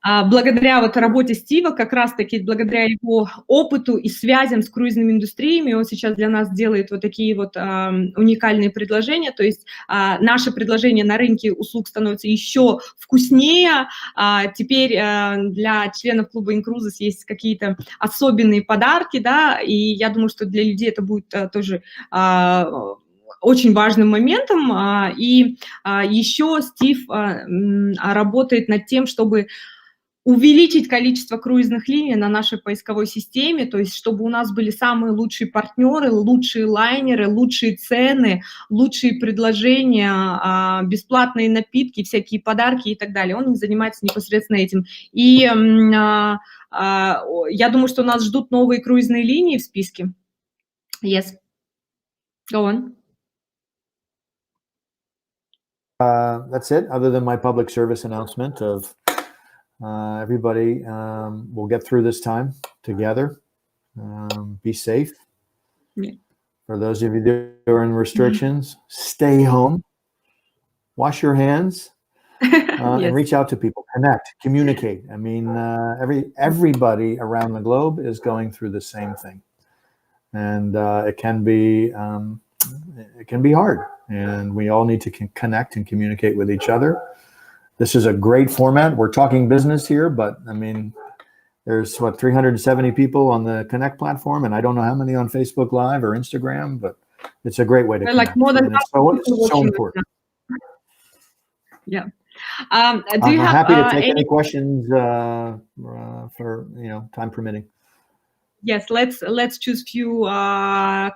благодаря вот работе Стива, как раз-таки благодаря его опыту и связям с круизными индустриями, он сейчас для нас делает вот такие вот уникальные предложения, то есть наше предложение на рынке услуг становится еще вкуснее. Теперь для членов клуба InCruises есть какие-то особенные подарки, да, и я думаю, что для людей это будет тоже очень важным моментом. И еще Стив работает над тем, чтобы увеличить количество круизных линий на нашей поисковой системе, то есть чтобы у нас были самые лучшие партнеры, лучшие лайнеры, лучшие цены, лучшие предложения, бесплатные напитки, всякие подарки и так далее. Он занимается непосредственно этим. И я думаю, что нас ждут новые круизные линии в списке. Yes. Go on. That's it, other than my public service announcement of everybody will get through this time together. Be safe. Yeah. For those of you that are in restrictions, stay home, wash your hands, Yes. and reach out to people, connect, communicate. I mean, everybody around the globe is going through the same thing, and it can be hard, and we all need to connect and communicate with each other. This is a great format. We're talking business here, but I mean, there's 370 people on the Connect platform, and I don't know how many on Facebook Live or Instagram, but it's a great way to connect. Like more than it's so important. Yeah. Do you have happy to take any questions for time permitting. Yes, let's choose few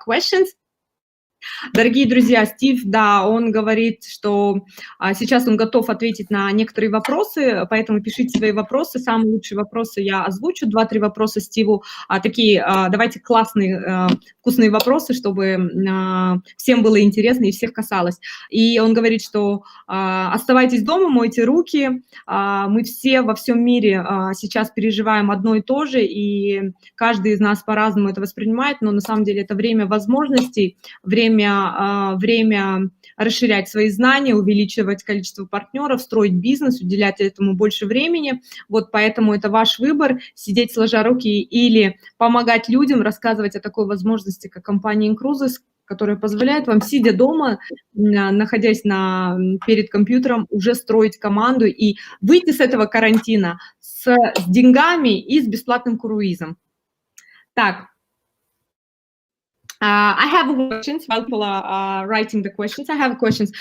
questions. Дорогие друзья, Стив, да, он говорит, что сейчас он готов ответить на некоторые вопросы, поэтому пишите свои вопросы. Самые лучшие вопросы я озвучу. 2-3 вопроса Стиву. Такие, давайте классные, вкусные вопросы, чтобы всем было интересно и всех касалось. И он говорит, что оставайтесь дома, мойте руки. Мы все во всем мире сейчас переживаем одно и то же, и каждый из нас по-разному это воспринимает, но на самом деле это время возможностей, время расширять свои знания, увеличивать количество партнеров, строить бизнес, уделять этому больше времени. Вот поэтому это ваш выбор, сидеть сложа руки или помогать людям, рассказывать о такой возможности, как компания InCruises, которая позволяет вам, сидя дома, находясь перед компьютером, уже строить команду и выйти с этого карантина с деньгами и с бесплатным круизом. Так. I have questions while people are writing the questions. I have questions.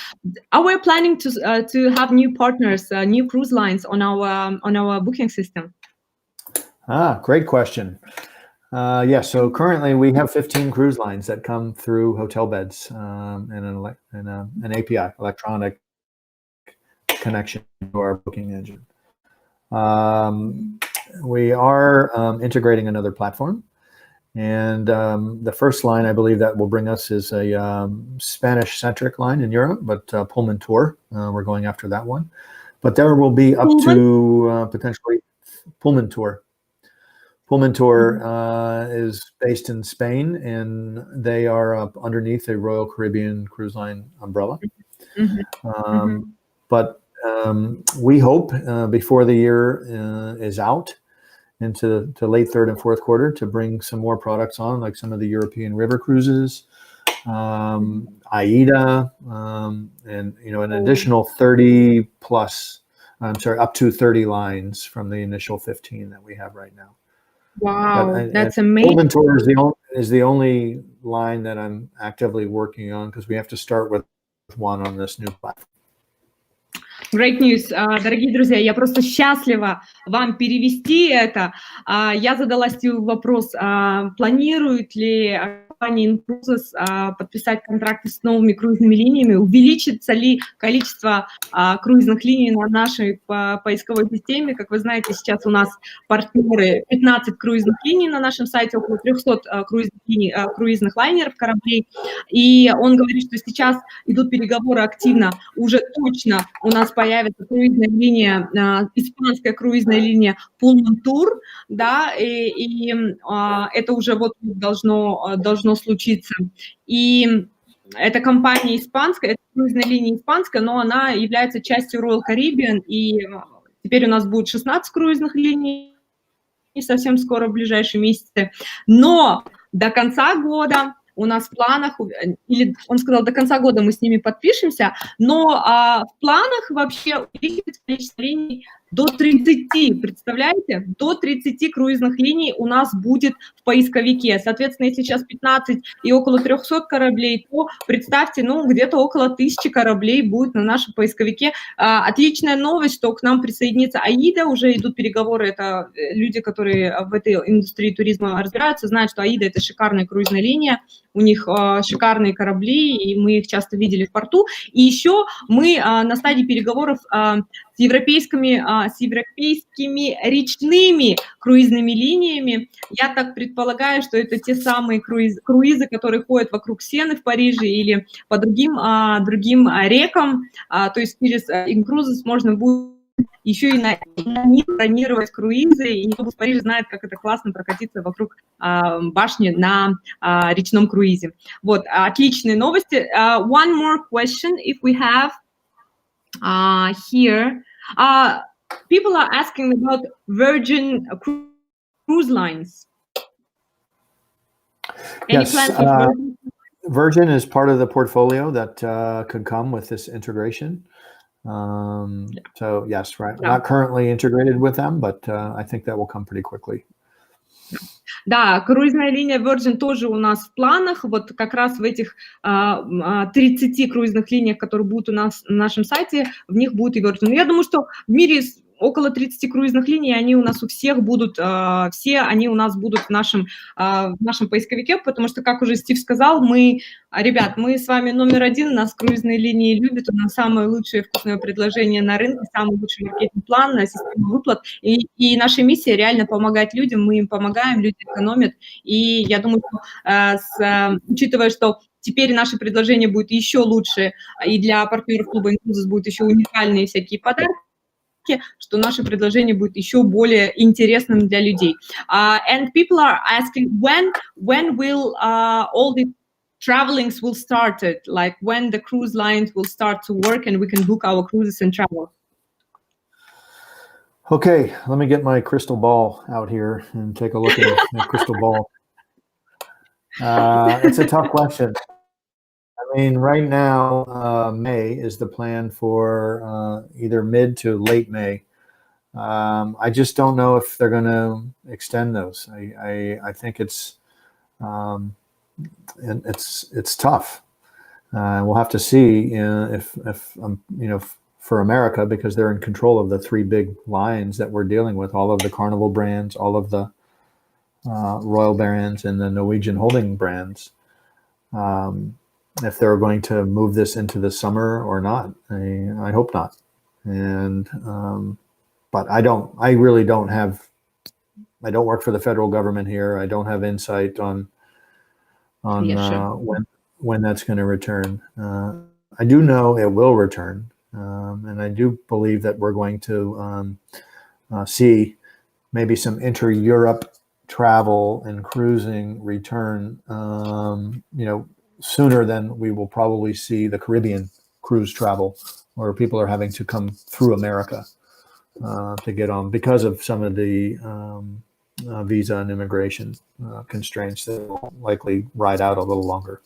Are we planning to have new partners, new cruise lines on our booking system? Great question. Yeah, so currently we have 15 cruise lines that come through hotel beds and an API, electronic connection to our booking engine. We are integrating another platform. And the first line, I believe, that will bring us is a Spanish-centric line in Europe, but Pullman Tour, we're going after that one. But there will be up to potentially Pullman Tour. Pullman Tour is based in Spain, and they are underneath a Royal Caribbean Cruise Line umbrella. But we hope before the year is out, into late third and fourth quarter, to bring some more products on, like some of the European river cruises, AIDA, and an additional 30 plus, up to 30 lines from the initial 15 that we have right now. Wow, that's amazing. Pullman Tour is the only line that I'm actively working on, because we have to start with one on this new platform. Great news. Дорогие друзья, я просто счастлива вам перевести это. Я задала Стиву вопрос, планирует ли компания InCruises подписать контракты с новыми круизными линиями, увеличится ли количество круизных линий на нашей поисковой системе. Как вы знаете, сейчас у нас партнеры 15 круизных линий на нашем сайте, около 300 круизных лайнеров, кораблей. И он говорит, что сейчас идут переговоры активно, уже точно у нас появится круизная линия, испанская круизная линия Pullman Tour, да, и это уже вот должно случиться. И эта компания испанская, это круизная линия испанская, но она является частью Royal Caribbean, и теперь у нас будет 16 круизных линий, и совсем скоро, в ближайшие месяцы. Но до конца года у нас в планах, или он сказал, до конца года мы с ними подпишемся, но в планах вообще увеличить количество линий До 30, представляете? До 30 круизных линий у нас будет в поисковике. Соответственно, если сейчас 15 и около 300 кораблей, то представьте, ну, где-то около 1000 кораблей будет на нашем поисковике. Отличная новость, что к нам присоединится АИДа, уже идут переговоры, это люди, которые в этой индустрии туризма разбираются, знают, что АИДа – это шикарная круизная линия, у них шикарные корабли, и мы их часто видели в порту. И еще мы на стадии переговоров с европейскими речными круизными линиями. Я так предполагаю, что это те самые круизы, которые ходят вокруг Сены в Париже или по другим рекам. То есть через InCruises можно будет еще и на них бронировать круизы, и никто в Париже знает, как это классно прокатиться вокруг башни на речном круизе. Вот, отличные новости. One more question, if we have here. People are asking about Virgin Cruise Lines. Any Yes, plans with Virgin? Virgin is part of the portfolio that could come with this integration. So yes, right. Yeah. Not currently integrated with them, but I think that will come pretty quickly. Да, круизная линия Virgin тоже у нас в планах, вот как раз в этих 30 круизных линиях, которые будут у нас на нашем сайте, в них будет и Virgin. Я думаю, что в мире около 30 круизных линий, они у нас у всех будут, все они у нас будут в нашем поисковике, потому что, как уже Стив сказал, ребят, мы с вами номер один, нас круизные линии любят, у нас самое лучшее вкусное предложение на рынке, самый лучший маркетинг-план, система выплат, и наша миссия реально помогать людям, мы им помогаем, люди экономят, и я думаю, что, учитывая, что теперь наше предложение будет еще лучше, и для партнеров клуба InCruises будут еще уникальные всякие подарки, что наше предложение будет еще более интересным для людей. And people are asking when will all the travelings will start it, like when the cruise lines will start to work and we can book our cruises and travel. Okay, let me get my crystal ball out here and take a look at the crystal ball. It's a tough question. I mean, right now, May is the plan for either mid to late May. I just don't know if they're going to extend those. I think it's tough. We'll have to see if for America, because they're in control of the 3 big lines that we're dealing with, all of the Carnival brands, all of the Royal brands, and the Norwegian holding brands. If they're going to move this into the summer or not. I hope not. And but I don't work for the federal government here. I don't have insight on when that's going to return. I do know it will return, and I do believe that we're going to see maybe some inter-Europe travel and cruising return, sooner than we will probably see the Caribbean cruise travel, where people are having to come through America to get on because of some of the visa and immigration constraints that will likely ride out a little longer.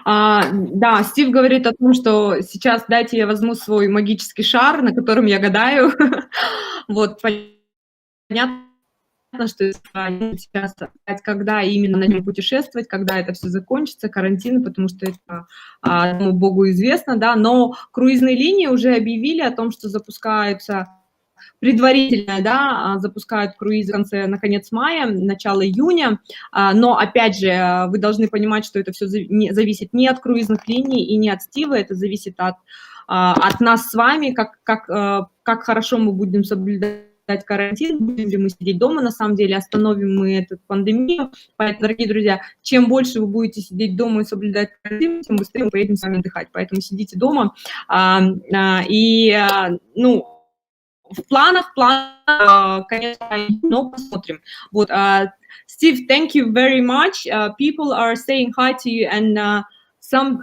Да, Стив говорит о том, что сейчас дайте я возьму свой магический шар, на котором я гадаю. Вот, понятно, что сейчас сказать, когда именно на нем путешествовать, когда это все закончится, карантин, потому что это одному Богу известно, да, но круизные линии уже объявили о том, что запускаются предварительно, да, запускают круизы на конец мая, начало июня, но, опять же, вы должны понимать, что это все зависит не от круизных линий и не от Стива, это зависит от нас с вами, как хорошо мы будем соблюдать карантин, будем ли мы сидеть дома, на самом деле, остановим мы эту пандемию. Поэтому, дорогие друзья, чем больше вы будете сидеть дома и соблюдать карантин, тем быстрее мы поедем с вами отдыхать. Поэтому сидите дома. В планах, конечно, но посмотрим. Вот, Steve, thank you very much. People are saying hi to you, and some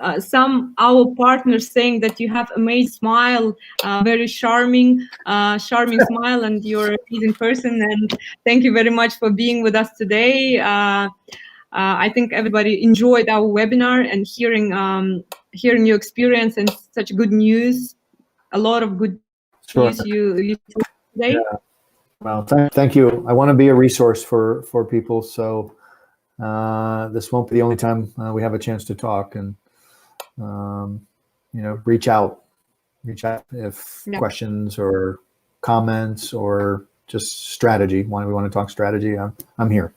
our partners saying that you have amazing smile, very charming smile, and you're an amazing person. And thank you very much for being with us today. I think everybody enjoyed our webinar and hearing your experience and such good news. A lot of good Sure. you today. Yeah. Well, thank you. I want to be a resource for people, so this won't be the only time we have a chance to talk. And you know, reach out if questions or comments or just strategy. When we want to talk strategy, I'm here.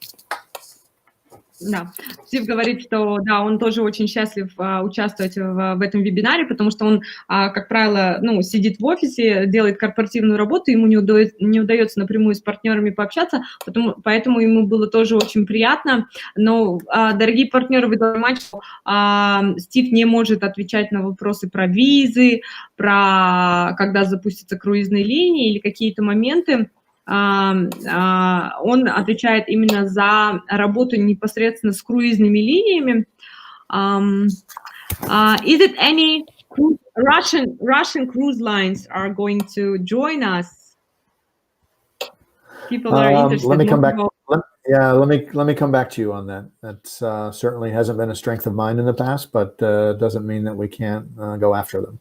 Да, Стив говорит, что да, он тоже очень счастлив участвовать в этом вебинаре, потому что он, как правило, ну, сидит в офисе, делает корпоративную работу, ему не удается напрямую с партнерами пообщаться, поэтому ему было тоже очень приятно. Но, дорогие партнеры, вы должны понимать, что Стив не может отвечать на вопросы про визы, про когда запустятся круизные линии или какие-то моменты. Он отвечает именно за работу непосредственно с круизными линиями. Is it any Russian cruise lines are going to join us? People are interested. Let me come back. Let me come back to you on that. That certainly hasn't been a strength of mine in the past, but doesn't mean that we can't go after them.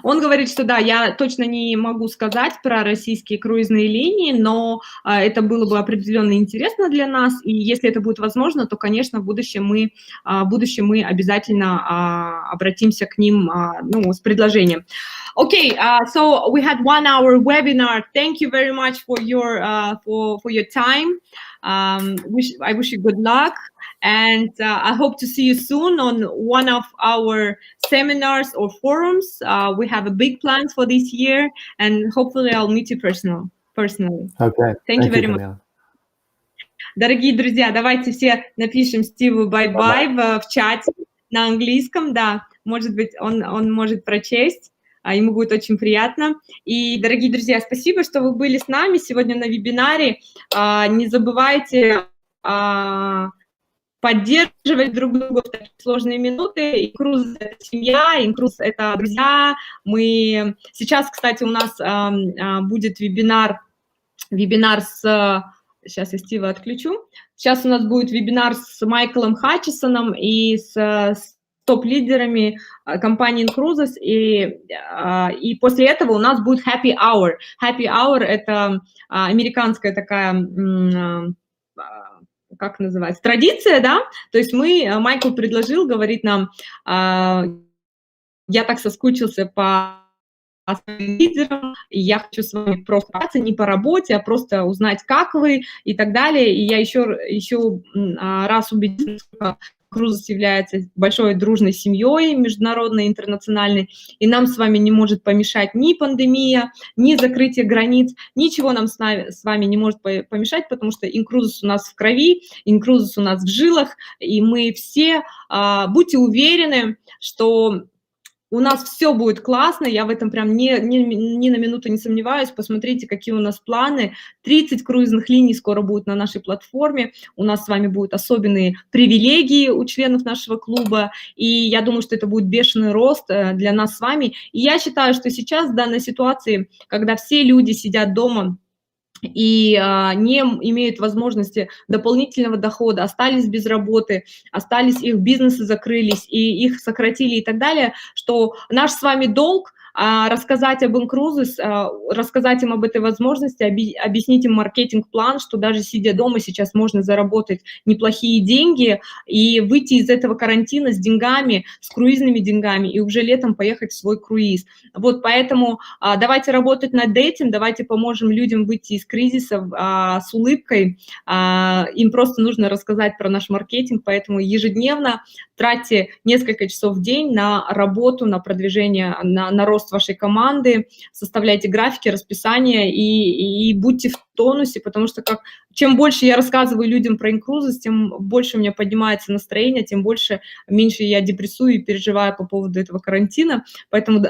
Он говорит, что да, я точно не могу сказать про российские круизные линии, но это было бы определенно интересно для нас, и если это будет возможно, то, конечно, в будущем мы обязательно обратимся к ним, ну, с предложением. Okay, so we had 1 hour webinar. Thank you very much for your time. I wish you good luck. And I hope to see you soon on one of our seminars or forums. We have a big plans for this year, and hopefully I'll meet you personally. Okay. Thank you very much. Дорогие друзья, давайте все напишем Стиву бай-бай в чате на английском, да, может быть, он может прочесть. Ему будет очень приятно. И, дорогие друзья, спасибо, что вы были с нами сегодня на вебинаре. Не забывайте поддерживать друг друга в такие сложные минуты. InCruises — это семья, InCruises — это друзья. Сейчас, кстати, у нас будет вебинар с... Сейчас я Стива отключу. Сейчас у нас будет вебинар с Майклом Хатчисоном и с топ-лидерами компании InCruises, и после этого у нас будет Happy Hour. Happy Hour — это американская такая... как называется, традиция, да, то есть Майкл предложил, говорит нам, я так соскучился по своим лидерам, и я хочу с вами просто общаться не по работе, а просто узнать, как вы, и так далее, и я еще раз убедилась, что InCruises является большой дружной семьей, международной, интернациональной, и нам с вами не может помешать ни пандемия, ни закрытие границ, ничего нам с вами не может помешать, потому что InCruises у нас в крови, InCruises у нас в жилах, и мы все, будьте уверены, что у нас все будет классно, я в этом прям ни на минуту не сомневаюсь. Посмотрите, какие у нас планы. 30 круизных линий скоро будут на нашей платформе. У нас с вами будут особенные привилегии у членов нашего клуба. И я думаю, что это будет бешеный рост для нас с вами. И я считаю, что сейчас в данной ситуации, когда все люди сидят дома и не имеют возможности дополнительного дохода, остались без работы, их бизнесы закрылись, и их сократили и так далее, что наш с вами долг рассказать об InCruises, рассказать им об этой возможности, объяснить им маркетинг-план, что даже сидя дома сейчас можно заработать неплохие деньги и выйти из этого карантина с деньгами, с круизными деньгами, и уже летом поехать в свой круиз. Вот поэтому давайте работать над этим, давайте поможем людям выйти из кризиса с улыбкой. Им просто нужно рассказать про наш маркетинг, поэтому ежедневно тратьте несколько часов в день на работу, на продвижение, на рост вашей команды, составляйте графики, расписания и будьте в тонусе, потому что чем больше я рассказываю людям про InCruises, тем больше у меня поднимается настроение, тем меньше я депрессую и переживаю по поводу этого карантина. Поэтому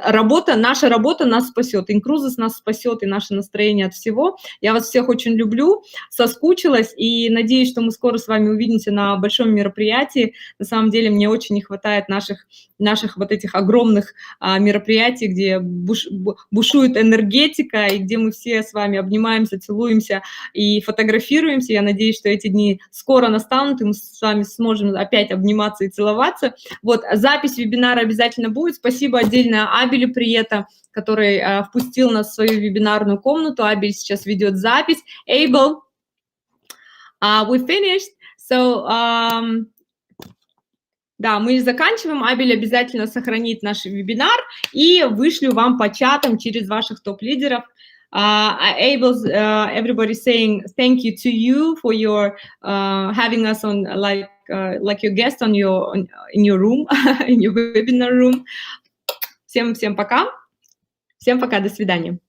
наша работа нас спасет, InCruises нас спасет и наше настроение от всего. Я вас всех очень люблю, соскучилась и надеюсь, что мы скоро с вами увидимся на большом мероприятии. На самом деле мне очень не хватает наших наших вот этих огромных мероприятий, где бушует энергетика, и где мы все с вами обнимаемся, целуемся и фотографируемся. Я надеюсь, что эти дни скоро настанут, и мы с вами сможем опять обниматься и целоваться. Вот, запись вебинара обязательно будет. Спасибо отдельно Абелю Приета, который впустил нас в свою вебинарную комнату. Абель сейчас ведет запись. Abel, we finished. So, да, мы заканчиваем. Абель обязательно сохранит наш вебинар и вышлю вам по чатам через ваших топ-лидеров. Abel, everybody saying thank you to you for your having us on like your guest on in your room, in your webinar room. Всем пока. Всем пока, до свидания.